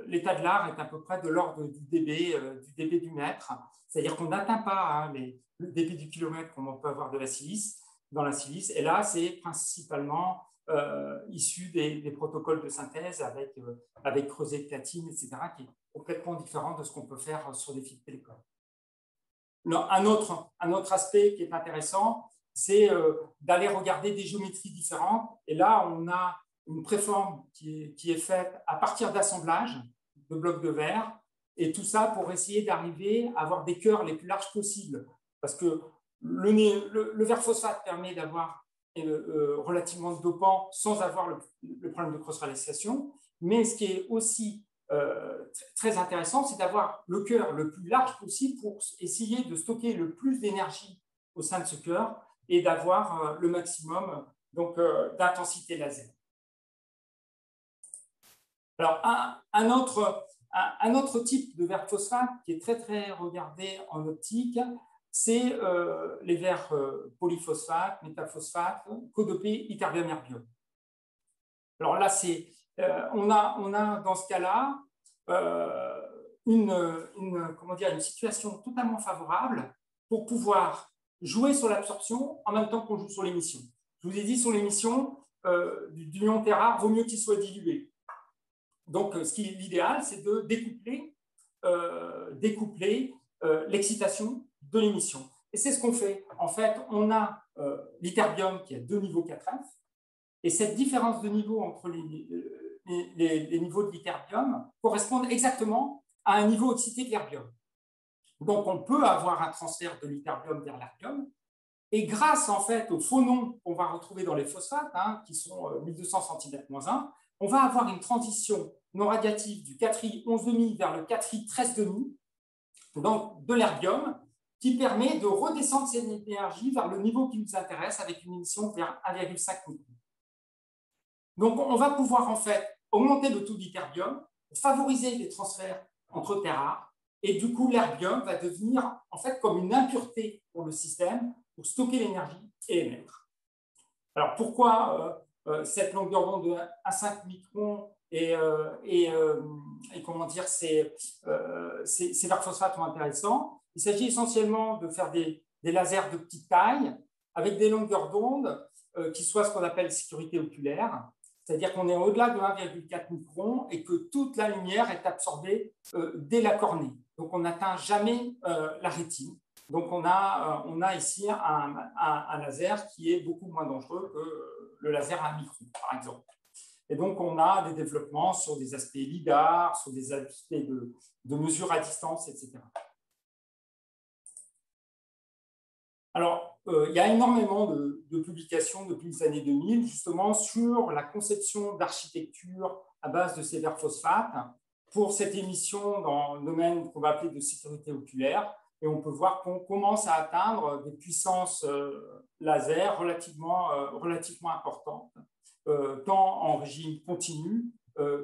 l'état de l'art est à peu près de l'ordre du dB du mètre, c'est-à-dire qu'on n'atteint pas le dB du kilomètre comme on peut avoir dans la silice, et là c'est principalement issu des protocoles de synthèse avec creuset de platine, etc., qui est complètement différent de ce qu'on peut faire sur des fibres télécom. Un autre aspect qui est intéressant, c'est d'aller regarder des géométries différentes, et là on a une préforme qui est faite à partir d'assemblage de blocs de verre, et tout ça pour essayer d'arriver à avoir des cœurs les plus larges possibles. Parce que le verre phosphate permet d'avoir relativement dopant sans avoir le problème de cross-relaxation, mais ce qui est aussi très intéressant, c'est d'avoir le cœur le plus large possible pour essayer de stocker le plus d'énergie au sein de ce cœur et d'avoir le maximum d'intensité laser. Alors, un autre type de verre phosphate qui est très, très regardé en optique, c'est les verres polyphosphates, métaphosphates, codopés ytterbium-erbium. Alors là, on a dans ce cas-là une situation totalement favorable pour pouvoir jouer sur l'absorption en même temps qu'on joue sur l'émission. Je vous ai dit, sur l'émission, du ion très rare, vaut mieux qu'il soit dilué. Donc, l'idéal, c'est de découpler l'excitation de l'émission. Et c'est ce qu'on fait. En fait, on a l'ytterbium qui a 2 niveaux 4F, et cette différence de niveau entre les niveaux de l'ytterbium correspondent exactement à un niveau excité de l'erbium. Donc, on peut avoir un transfert de l'ytterbium vers l'erbium, et grâce en fait aux phonons qu'on va retrouver dans les phosphates, qui sont 1200 cm-1, on va avoir une transition non radiative du 4i 11,5 vers le 4i 13,5, donc de l'erbium, qui permet de redescendre cette énergie vers le niveau qui nous intéresse avec une émission vers 1,5 micron. Donc, on va pouvoir en fait augmenter le taux d'ytterbium, favoriser les transferts entre terres rares, et du coup, l'erbium va devenir en fait comme une impureté pour le système pour stocker l'énergie et émettre. Alors, pourquoi cette longueur d'onde de 1,5 micron et comment dire, ces verres phosphates sont intéressants? Il s'agit essentiellement de faire des lasers de petite taille avec des longueurs d'onde qui soient ce qu'on appelle sécurité oculaire, c'est-à-dire qu'on est au-delà de 1,4 micron et que toute la lumière est absorbée dès la cornée. Donc, on n'atteint jamais la rétine. Donc, on a ici un laser qui est beaucoup moins dangereux que le laser à 1 micron, par exemple. Et donc, on a des développements sur des aspects lidar, sur des aspects de mesure à distance, etc. Alors, il y a énormément de publications depuis les années 2000, justement, sur la conception d'architecture à base de ces verres phosphates pour cette émission dans le domaine qu'on va appeler de sécurité oculaire. Et on peut voir qu'on commence à atteindre des puissances laser relativement importantes, tant en régime continu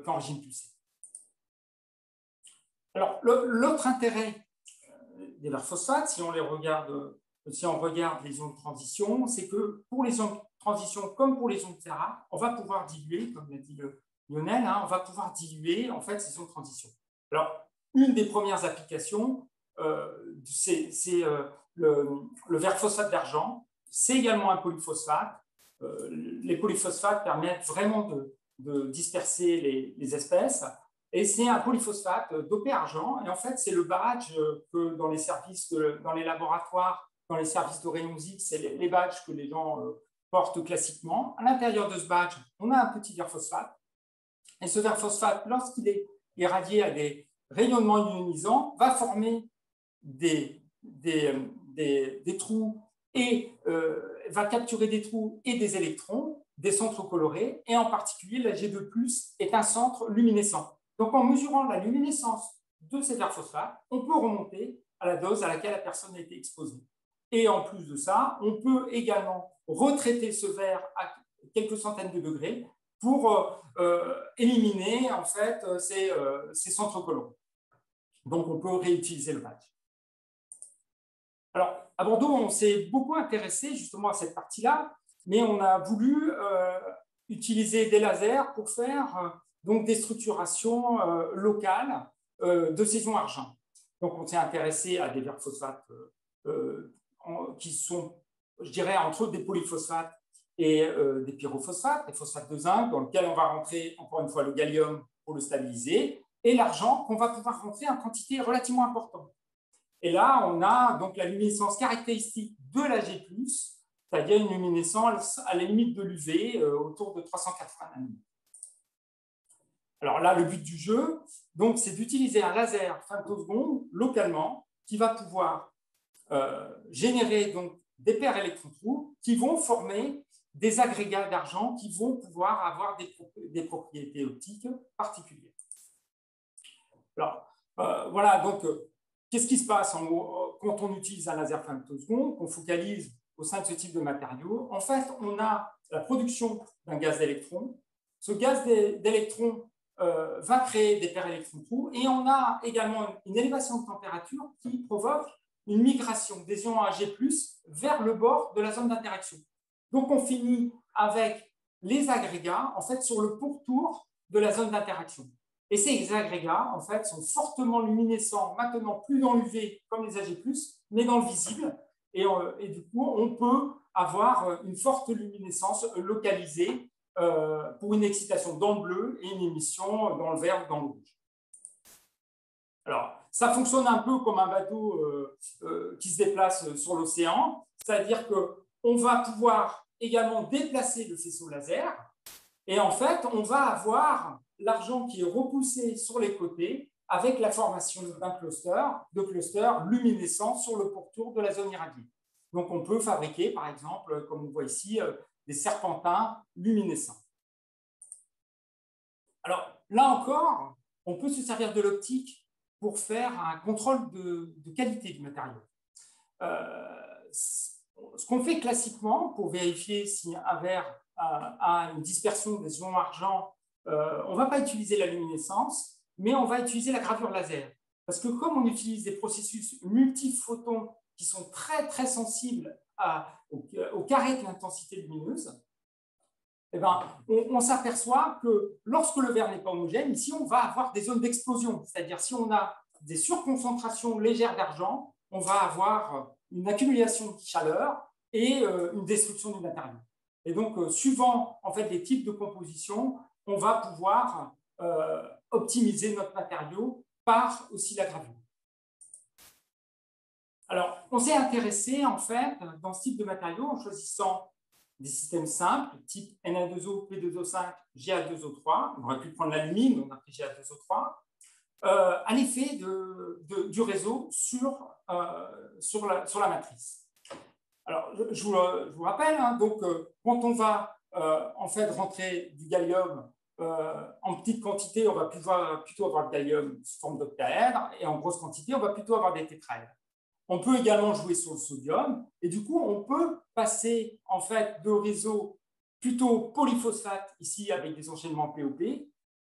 qu'en régime pulsé. Alors, l'autre intérêt des verres phosphates, si on regarde les ondes de transition, c'est que pour les ondes de transition comme pour les ondes Tera, on va pouvoir diluer, comme l'a dit Lionel, on va pouvoir diluer en fait ces ondes de transition. Alors, une des premières applications, c'est le verre phosphate d'argent. C'est également un polyphosphate. Les polyphosphates permettent vraiment de disperser les espèces. Et c'est un polyphosphate dopé argent. Et en fait, c'est le badge que dans les services, dans les laboratoires, dans les services de rayons X, c'est les badges que les gens portent classiquement. À l'intérieur de ce badge, on a un petit verre phosphate. Et ce verre phosphate, lorsqu'il est irradié à des rayonnements ionisants, va former des trous et va capturer des trous et des électrons, des centres colorés. Et en particulier, la G2+ est un centre luminescent. Donc, en mesurant la luminescence de ces verres phosphates, on peut remonter à la dose à laquelle la personne a été exposée. Et en plus de ça, on peut également retraiter ce verre à quelques centaines de degrés pour éliminer en fait ces centres colorés. Donc, on peut réutiliser le badge. Alors, à Bordeaux, on s'est beaucoup intéressé justement à cette partie-là, mais on a voulu utiliser des lasers pour faire donc des structurations locales de ces ions argent. Donc, on s'est intéressé à des verres phosphates qui sont, je dirais, entre autres des polyphosphates et des pyrophosphates, des phosphates de zinc, dans lequel on va rentrer, encore une fois, le gallium pour le stabiliser, et l'argent qu'on va pouvoir rentrer en quantité relativement importante. Et là, on a donc la luminescence caractéristique de la G+, c'est-à-dire une luminescence à la limite de l'UV autour de 380 nanomètres. Alors là, le but du jeu, c'est d'utiliser un laser femtoseconde localement qui va pouvoir générer donc des paires électron-trous qui vont former des agrégats d'argent qui vont pouvoir avoir des propriétés optiques particulières. Alors, voilà, donc, qu'est-ce qui se passe quand on utilise un laser femtoseconde, qu'on focalise au sein de ce type de matériau? En fait, on a la production d'un gaz d'électrons. Ce gaz d'électrons va créer des paires électron-trous et on a également une élévation de température qui provoque une migration des ions Ag+ vers le bord de la zone d'interaction. Donc, on finit avec les agrégats en fait, sur le pourtour de la zone d'interaction. Et ces agrégats, en fait, sont fortement luminescents, maintenant plus dans l'UV comme les Ag+, mais dans le visible. Et du coup, on peut avoir une forte luminescence localisée pour une excitation dans le bleu et une émission dans le vert ou dans le rouge. Alors, ça fonctionne un peu comme un bateau qui se déplace sur l'océan, c'est-à-dire qu'on va pouvoir également déplacer le faisceau laser et en fait, on va avoir l'argent qui est repoussé sur les côtés avec la formation d'un cluster luminescent sur le pourtour de la zone irradiée. Donc, on peut fabriquer, par exemple, comme on voit ici, des serpentins luminescents. Alors, là encore, on peut se servir de l'optique pour faire un contrôle de qualité du matériau. Ce qu'on fait classiquement pour vérifier si un verre a une dispersion des ions argent, on ne va pas utiliser la luminescence, mais on va utiliser la gravure laser. Parce que comme on utilise des processus multiphotons qui sont très, très sensibles au carré de l'intensité lumineuse, eh ben, on s'aperçoit que lorsque le verre n'est pas homogène, ici, on va avoir des zones d'explosion. C'est-à-dire si on a des surconcentrations légères d'argent, on va avoir une accumulation de chaleur et une destruction du matériau. Et donc, suivant en fait, les types de composition, on va pouvoir optimiser notre matériau par aussi la gravure. Alors, on s'est intéressé en fait dans ce type de matériau en choisissant des systèmes simples, type Na2O, P2O5, Ga2O3. On aurait pu prendre l'alumine, on a pris Ga2O3, à l'effet du réseau sur la matrice. Alors, je vous rappelle, hein, donc, quand on va en fait rentrer du gallium en petite quantité, on va plutôt avoir le gallium sous forme d'octaèdre, et en grosse quantité, on va plutôt avoir des tétraèdres. On peut également jouer sur le sodium, et du coup, on peut passer en fait de réseaux plutôt polyphosphates, ici avec des enchaînements POP,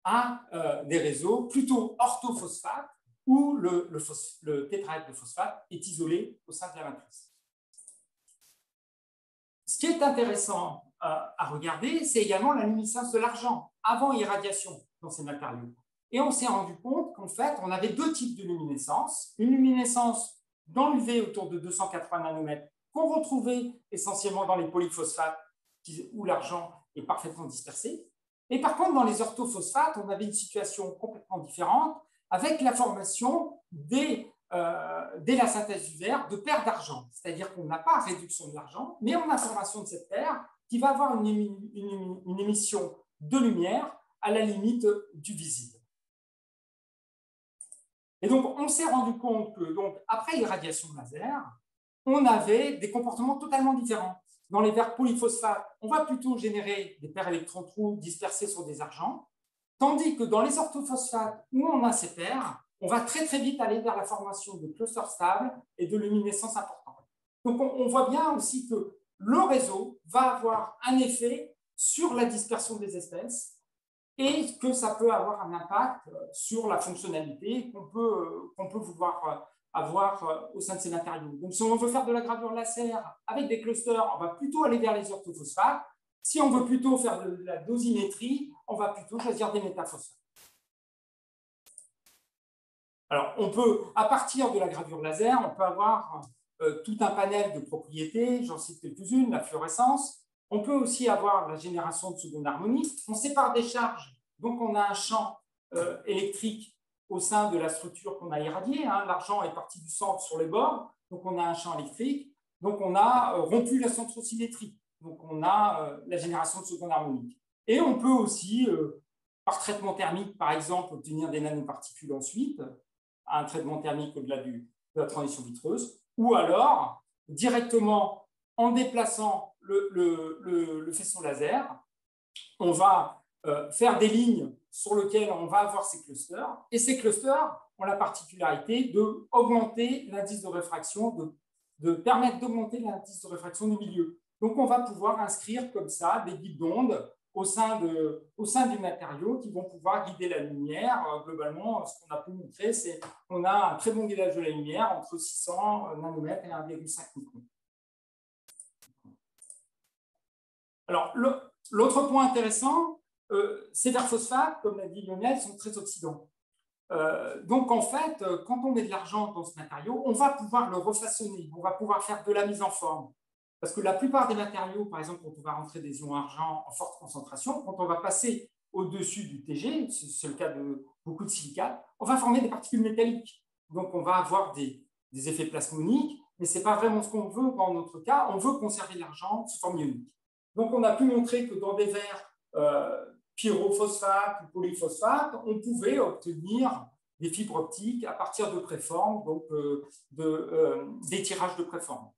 à des réseaux plutôt orthophosphates, où le tétraèdre de phosphate est isolé au sein de la matrice. Ce qui est intéressant à regarder, c'est également la luminescence de l'argent avant irradiation dans ces matériaux. Et on s'est rendu compte qu'en fait, on avait deux types de luminescence. Une luminescence dans l'UV autour de 280 nanomètres qu'on retrouvait essentiellement dans les polyphosphates où l'argent est parfaitement dispersé. Et par contre, dans les orthophosphates, on avait une situation complètement différente avec la formation dès la synthèse du verre de paires d'argent. C'est-à-dire qu'on n'a pas réduction de l'argent, mais on a formation de cette paire qui va avoir une émission de lumière à la limite du visible. Et donc, on s'est rendu compte que, donc, après irradiation laser, on avait des comportements totalement différents. Dans les verres polyphosphates, on va plutôt générer des paires électrons-trous dispersés sur des argents, tandis que dans les orthophosphates, où on a ces paires, on va très très vite aller vers la formation de clusters stables et de luminescence importante. Donc, on voit bien aussi que le réseau va avoir un effet sur la dispersion des espèces, et que ça peut avoir un impact sur la fonctionnalité qu'on peut vouloir avoir au sein de ces matériaux. Donc, si on veut faire de la gravure laser avec des clusters, on va plutôt aller vers les orthophosphates. Si on veut plutôt faire de la dosimétrie, on va plutôt choisir des métaphosphates. Alors, on peut, à partir de la gravure laser, on peut avoir tout un panel de propriétés, j'en cite quelques-unes, la fluorescence. On peut aussi avoir la génération de seconde harmonique. On sépare des charges, donc on a un champ électrique au sein de la structure qu'on a irradiée. Hein. L'argent est parti du centre sur les bords, donc on a un champ électrique. Donc on a rompu la centrosymétrie, donc on a la génération de seconde harmonique. Et on peut aussi, par traitement thermique, par exemple, obtenir des nanoparticules ensuite, un traitement thermique au-delà de la transition vitreuse, ou alors directement en déplaçant le faisceau laser, on va faire des lignes sur lesquelles on va avoir ces clusters, et ces clusters ont la particularité d'augmenter l'indice de réfraction, de permettre d'augmenter l'indice de réfraction du milieu. Donc, on va pouvoir inscrire comme ça des guides d'ondes au sein du matériau qui vont pouvoir guider la lumière. Globalement, ce qu'on a pu montrer, c'est qu'on a un très bon guidage de la lumière entre 600 nanomètres et 1,5 micron. Alors, l'autre point intéressant, ces verres phosphates, comme l'a dit Lionel, sont très oxydants. Donc, en fait, quand on met de l'argent dans ce matériau, on va pouvoir le refaçonner, on va pouvoir faire de la mise en forme. Parce que la plupart des matériaux, par exemple, quand on va rentrer des ions argent en forte concentration, quand on va passer au-dessus du TG, c'est le cas de beaucoup de silicates, on va former des particules métalliques. Donc, on va avoir des effets plasmoniques, mais ce n'est pas vraiment ce qu'on veut dans notre cas. On veut conserver l'argent sous forme ionique. Donc, on a pu montrer que dans des verres pyrophosphates ou polyphosphates, on pouvait obtenir des fibres optiques à partir de préformes, donc d'étirage de préformes.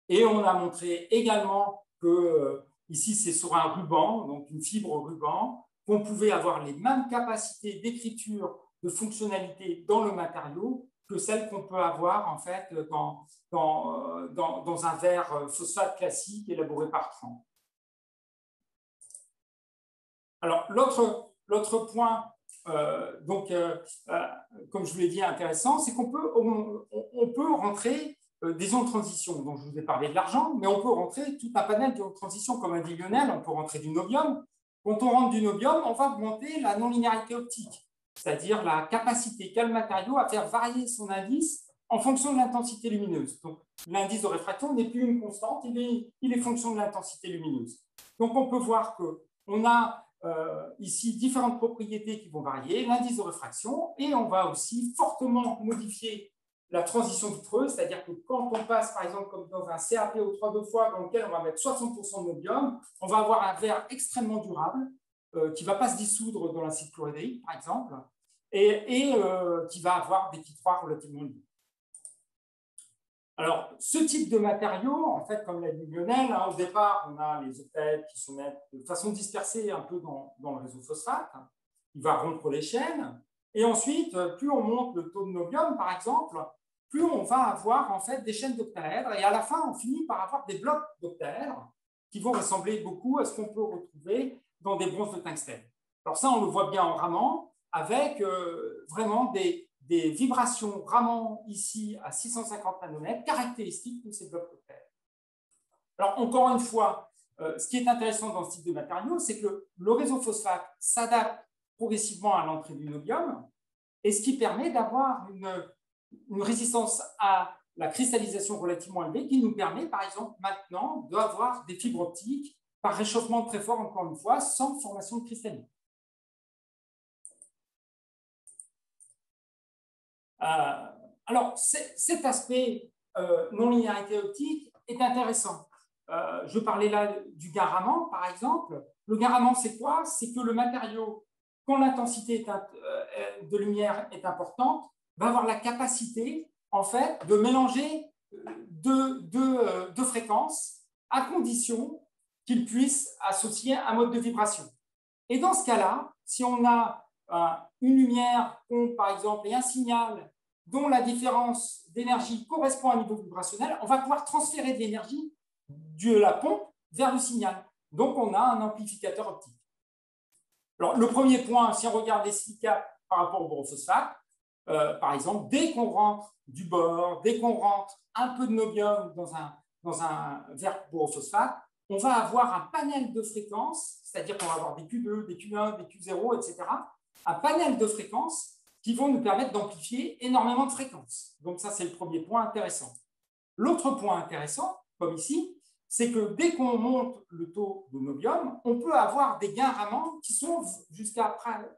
Et on a montré également que, ici c'est sur un ruban, donc une fibre ruban, qu'on pouvait avoir les mêmes capacités d'écriture, de fonctionnalité dans le matériau que celles qu'on peut avoir en fait dans un verre phosphate classique élaboré par Tran. Alors, l'autre point, comme je vous l'ai dit, intéressant, c'est qu'on peut rentrer des ions de transition. Donc, je vous ai parlé de l'argent, mais on peut rentrer tout un panel d'ions de transition, comme a dit Lionel, on peut rentrer du nobium. Quand on rentre du nobium, on va augmenter la non-linéarité optique, c'est-à-dire la capacité qu'a le matériau à faire varier son indice en fonction de l'intensité lumineuse. Donc, l'indice de réfraction n'est plus une constante, il est fonction de l'intensité lumineuse. Donc, on peut voir qu'on a ici différentes propriétés qui vont varier, l'indice de réfraction, et on va aussi fortement modifier la transition vitreuse, c'est-à-dire que quand on passe, par exemple, comme dans un CAP au 3-2 fois, dans lequel on va mettre 60% de nobium, on va avoir un verre extrêmement durable qui ne va pas se dissoudre dans l'acide chlorhydrique, par exemple, et qui va avoir des P3 relativement élevés. Alors, ce type de matériau, en fait, comme l'a dit Lionel, hein, au départ, on a les octèdres qui se mettent de façon dispersée un peu dans le réseau phosphate. Il va rompre les chaînes. Et ensuite, plus on monte le taux de nobium, par exemple, plus on va avoir en fait des chaînes d'octaèdres. Et à la fin, on finit par avoir des blocs d'octaèdres qui vont ressembler beaucoup à ce qu'on peut retrouver dans des bronzes de tungstène. Alors ça, on le voit bien en ramant, avec vraiment des vibrations ramant ici à 650 nanomètres, caractéristiques de ces blocs d'octaèdres. Alors, encore une fois, ce qui est intéressant dans ce type de matériau, c'est que le réseau phosphate s'adapte progressivement à l'entrée du nobium, et ce qui permet d'avoir une résistance à la cristallisation relativement élevée, qui nous permet, par exemple, maintenant, d'avoir des fibres optiques par réchauffement très fort, encore une fois, sans formation de cristalline. Alors, cet aspect non-linéarité optique est intéressant. Je parlais là du gain ramant, par exemple. Le gain ramant, c'est quoi? C'est que le matériau, quand l'intensité de lumière est importante, va avoir la capacité, en fait, de mélanger deux fréquences à condition qu'il puisse associer un mode de vibration. Et dans ce cas-là, si on a une lumière, par exemple, et un signal dont la différence d'énergie correspond à un niveau vibrationnel, on va pouvoir transférer de l'énergie de la pompe vers le signal. Donc, on a un amplificateur optique. Alors, le premier point, si on regarde les silicates par rapport au borophosphate, par exemple, dès qu'on rentre du bore, dès qu'on rentre un peu de nobium dans un verre borophosphate, on va avoir un panel de fréquences, c'est-à-dire qu'on va avoir des Q2, des Q1, des Q0, etc. Un panel de fréquences qui vont nous permettre d'amplifier énormément de fréquences. Donc ça, c'est le premier point intéressant. L'autre point intéressant, comme ici, c'est que dès qu'on monte le taux de nobium, on peut avoir des gains ramants qui sont jusqu'à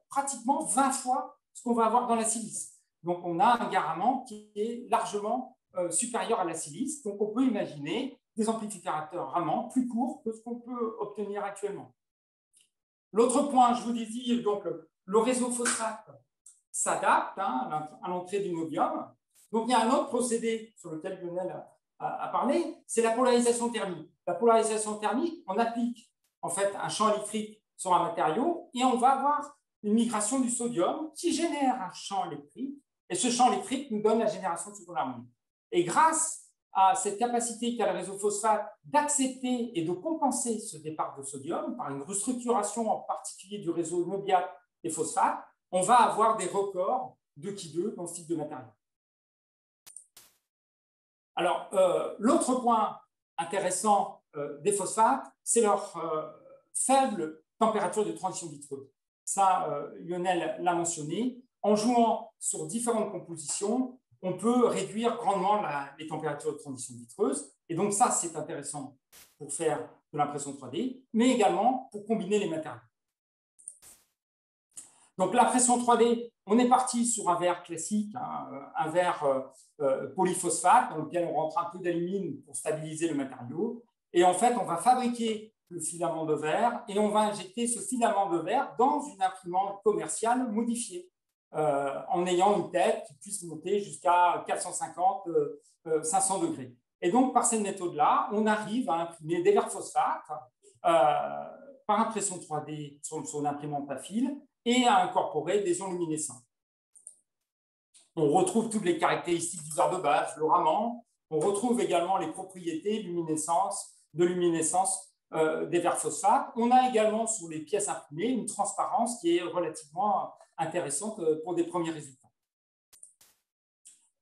pratiquement 20 fois ce qu'on va avoir dans la silice. Donc on a un gain ramant qui est largement supérieur à la silice. Donc on peut imaginer des amplificateurs ramants plus courts que ce qu'on peut obtenir actuellement. L'autre point, je vous disais, donc le réseau phosphate s'adapte à l'entrée du nobium. Donc il y a un autre procédé sur lequel Lionel a parlé, c'est la polarisation thermique. La polarisation thermique, on applique en fait un champ électrique sur un matériau et on va avoir une migration du sodium qui génère un champ électrique, et ce champ électrique nous donne la génération de seconde harmonique. Et grâce à cette capacité qu'a le réseau phosphate d'accepter et de compenser ce départ de sodium par une restructuration en particulier du réseau nobiate et phosphate, on va avoir des records de Ki2 dans ce type de matériau. Alors, l'autre point intéressant des phosphates, c'est leur faible température de transition vitreuse. Ça, Lionel l'a mentionné. En jouant sur différentes compositions, on peut réduire grandement les températures de transition vitreuse. Et donc ça, c'est intéressant pour faire de l'impression 3D, mais également pour combiner les matériaux. Donc l'impression 3D, on est parti sur un verre classique, un verre polyphosphate dans lequel on rentre un peu d'alumine pour stabiliser le matériau. Et en fait, on va fabriquer le filament de verre et on va injecter ce filament de verre dans une imprimante commerciale modifiée en ayant une tête qui puisse monter jusqu'à 450, 500 degrés. Et donc, par cette méthode-là, on arrive à imprimer des verres phosphates par impression 3D sur son imprimante à fil et à incorporer des ions luminescents. On retrouve toutes les caractéristiques du verre de base, le ramant. On retrouve également les propriétés de luminescence des verres phosphates. On a également sur les pièces imprimées une transparence qui est relativement intéressante pour des premiers résultats.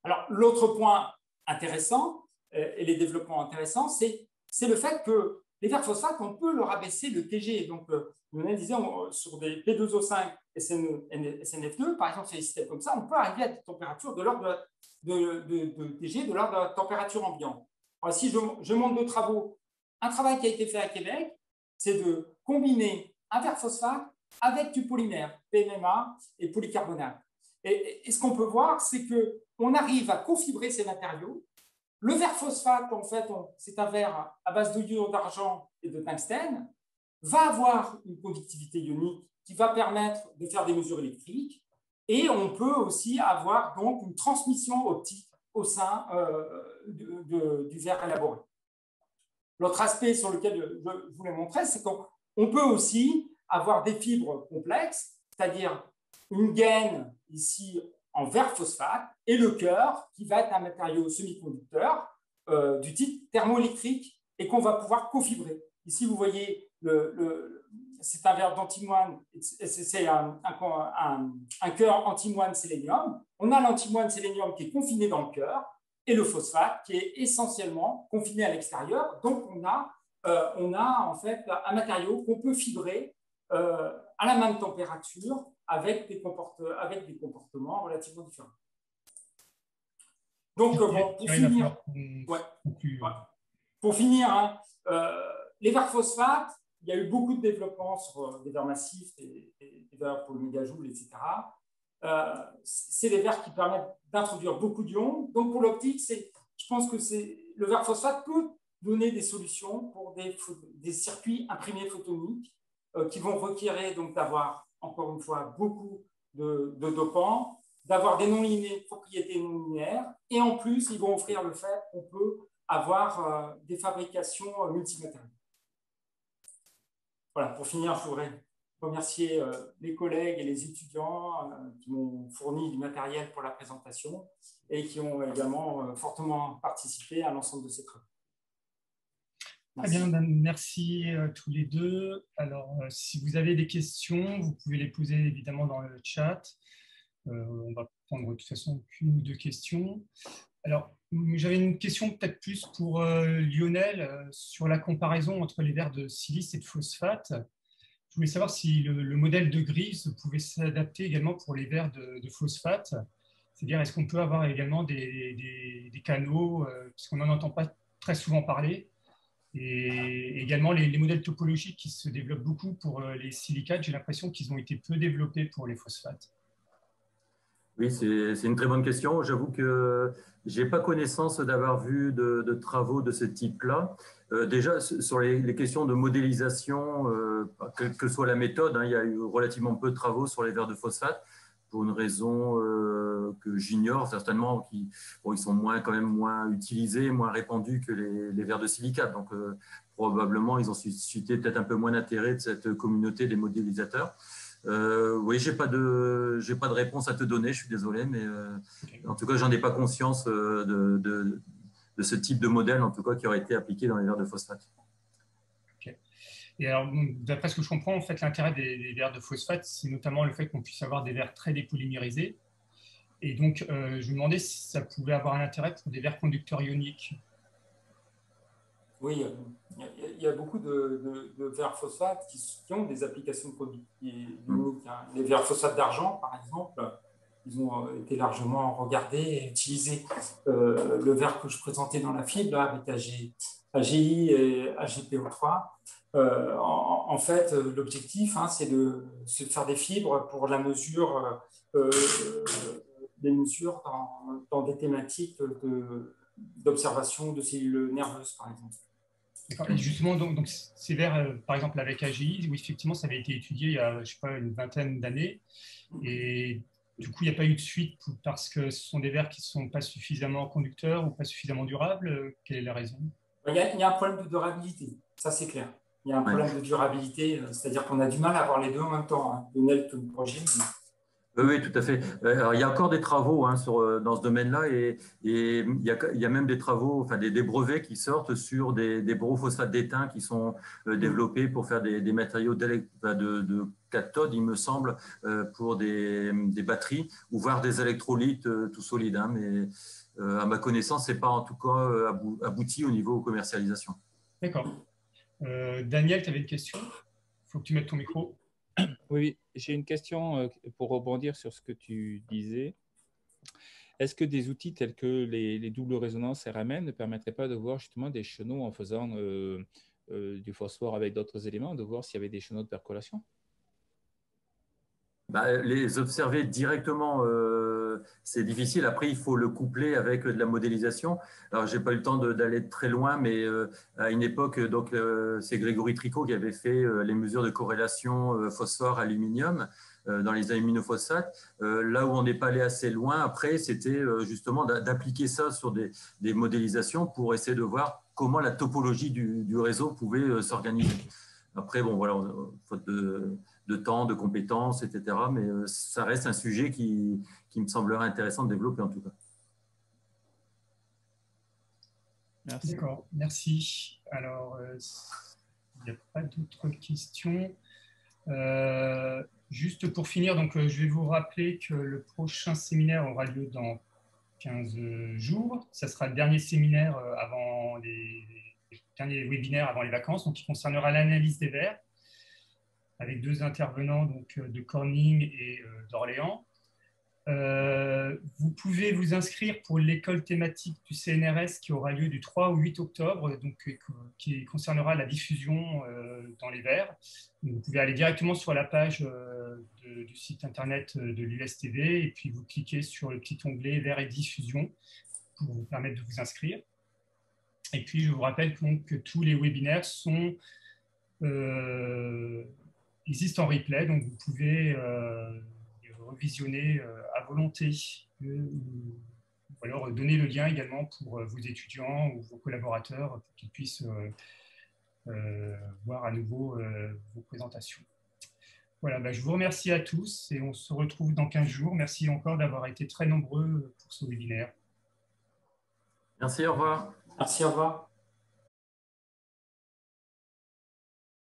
Alors, l'autre point intéressant et les développements intéressants, c'est le fait que les verres phosphates, on peut leur abaisser le TG. Donc, Lionel disait, sur des P2O5 SNF2, par exemple, sur des systèmes comme ça, on peut arriver à des températures de l'ordre de TG, de l'ordre de la température ambiante. Alors, si je monte deux travaux, un travail qui a été fait à Québec, c'est de combiner un verre phosphate avec du polymère, PMMA et polycarbonate. Et ce qu'on peut voir, c'est qu'on arrive à confibrer ces matériaux. Le verre phosphate, en fait, c'est un verre à base de iode d'argent et de tungstène, va avoir une conductivité ionique qui va permettre de faire des mesures électriques. Et on peut aussi avoir donc une transmission optique au sein du verre élaboré. L'autre aspect sur lequel je voulais montrer, c'est qu'on peut aussi avoir des fibres complexes, c'est-à-dire une gaine ici en verre phosphate et le cœur qui va être un matériau semi-conducteur du type thermoélectrique et qu'on va pouvoir cofibrer. Ici, vous voyez, c'est un verre d'antimoine, c'est un cœur antimoine sélénium. On a l'antimoine sélénium qui est confiné dans le cœur et le phosphate qui est essentiellement confiné à l'extérieur. Donc, on a en fait un matériau qu'on peut fibrer à la même température avec des comportements relativement différents. Donc, bon, pour finir, hein, les verres phosphates, il y a eu beaucoup de développement sur des verres massifs, des verres pour le mégajoule, etc. C'est des verres qui permettent d'introduire beaucoup d'ions. Donc, pour l'optique, je pense que le verre phosphate peut donner des solutions pour des circuits imprimés photoniques qui vont requérir donc d'avoir, encore une fois, beaucoup de dopants, d'avoir des propriétés non linéaires, et en plus, ils vont offrir le fait qu'on peut avoir des fabrications multimatérielles. Voilà, pour finir, je voudrais remercier les collègues et les étudiants qui m'ont fourni du matériel pour la présentation et qui ont également fortement participé à l'ensemble de ces travaux. Très bien, merci tous les deux. Alors, si vous avez des questions, vous pouvez les poser évidemment dans le chat. On va prendre de toute façon qu'une ou deux questions. Alors, j'avais une question peut-être plus pour Lionel sur la comparaison entre les verres de silice et de phosphate. Je voulais savoir si le modèle de Greaves pouvait s'adapter également pour les verres de phosphate. C'est-à-dire, est-ce qu'on peut avoir également des canaux, puisqu'on n'en entend pas très souvent parler, et également les modèles topologiques qui se développent beaucoup pour les silicates. J'ai l'impression qu'ils ont été peu développés pour les phosphates. Oui, c'est une très bonne question. J'avoue que je n'ai pas connaissance d'avoir vu de travaux de ce type-là. Déjà, sur les questions de modélisation, quelle que soit la méthode, hein, il y a eu relativement peu de travaux sur les verres de phosphate pour une raison que j'ignore certainement. Ils sont quand même moins utilisés, moins répandus que les verres de silicate. Donc, probablement, ils ont suscité peut-être un peu moins d'intérêt de cette communauté des modélisateurs. Oui, j'ai pas de réponse à te donner, je suis désolé, mais en tout cas, j'en ai pas conscience de ce type de modèle, en tout cas, qui aurait été appliqué dans les verres de phosphate. Okay. Et alors, d'après ce que je comprends, en fait, l'intérêt des verres de phosphate, c'est notamment le fait qu'on puisse avoir des verres très dépolymérisés. Et donc, je me demandais si ça pouvait avoir un intérêt pour des verres conducteurs ioniques. Oui, il y a beaucoup de verres phosphates qui ont des applications ioniques. Les verres phosphates d'argent, par exemple, ils ont été largement regardés et utilisés. Le verre que je présentais dans la fibre, là, avec AGI et AGPO3, en fait, l'objectif, hein, c'est de faire des fibres pour la mesure, des mesures dans des thématiques d'observation de cellules nerveuses, par exemple. Et justement, donc ces verres, par exemple avec AGI, où effectivement ça avait été étudié il y a, je sais pas, une vingtaine d'années, et du coup il n'y a pas eu de suite parce que ce sont des verres qui ne sont pas suffisamment conducteurs ou pas suffisamment durables. Quelle est la raison? Il y a un problème de durabilité, ça c'est clair. Il y a un problème de durabilité, c'est-à-dire qu'on a du mal à avoir les deux en même temps, hein, Lionel te le projette. Oui, tout à fait. Alors, il y a encore des travaux hein, dans ce domaine-là et il y a même des travaux, enfin des brevets qui sortent sur des borophosphates d'étain qui sont développés pour faire des matériaux de cathode, il me semble, pour des batteries ou voire des électrolytes tout solides. Hein, mais à ma connaissance, ce n'est pas en tout cas abouti au niveau commercialisation. D'accord. Daniel, tu avais une question? faut que tu mettes ton micro. Oui, j'ai une question pour rebondir sur ce que tu disais. Est-ce que des outils tels que les doubles résonances RMN ne permettraient pas de voir justement des chenaux en faisant du phosphore avec d'autres éléments, de voir s'il y avait des chenaux de percolation? Les observer directement, c'est difficile. Après, il faut le coupler avec de la modélisation. Alors, j'ai pas eu le temps d'aller très loin, mais à une époque, donc c'est Grégory Tricot qui avait fait les mesures de corrélation phosphore-aluminium dans les aluminophosphates. Là où on n'est pas allé assez loin, après, c'était justement d'appliquer ça sur des modélisations pour essayer de voir comment la topologie du réseau pouvait s'organiser. Après, bon, voilà, faute de temps, de compétences, etc. Mais ça reste un sujet qui me semblerait intéressant de développer en tout cas. Merci. D'accord, merci. Alors, il n'y a pas d'autres questions. Juste pour finir, donc, je vais vous rappeler que le prochain séminaire aura lieu dans 15 jours. Ça sera le dernier séminaire avant les derniers webinaires avant les vacances, donc qui concernera l'analyse des vers, avec 2 intervenants donc, de Corning et d'Orléans. Vous pouvez vous inscrire pour l'école thématique du CNRS qui aura lieu du 3 au 8 octobre, donc, qui concernera la diffusion dans les vers. Vous pouvez aller directement sur la page du site internet de l'USTV et puis vous cliquez sur le petit onglet vers et diffusion pour vous permettre de vous inscrire. Et puis je vous rappelle donc que tous les webinaires existent en replay, donc vous pouvez revisionner à volonté ou alors donner le lien également pour vos étudiants ou vos collaborateurs pour qu'ils puissent voir à nouveau vos présentations. Voilà, je vous remercie à tous et on se retrouve dans 15 jours. Merci encore d'avoir été très nombreux pour ce webinaire. Merci, au revoir. Merci, au revoir.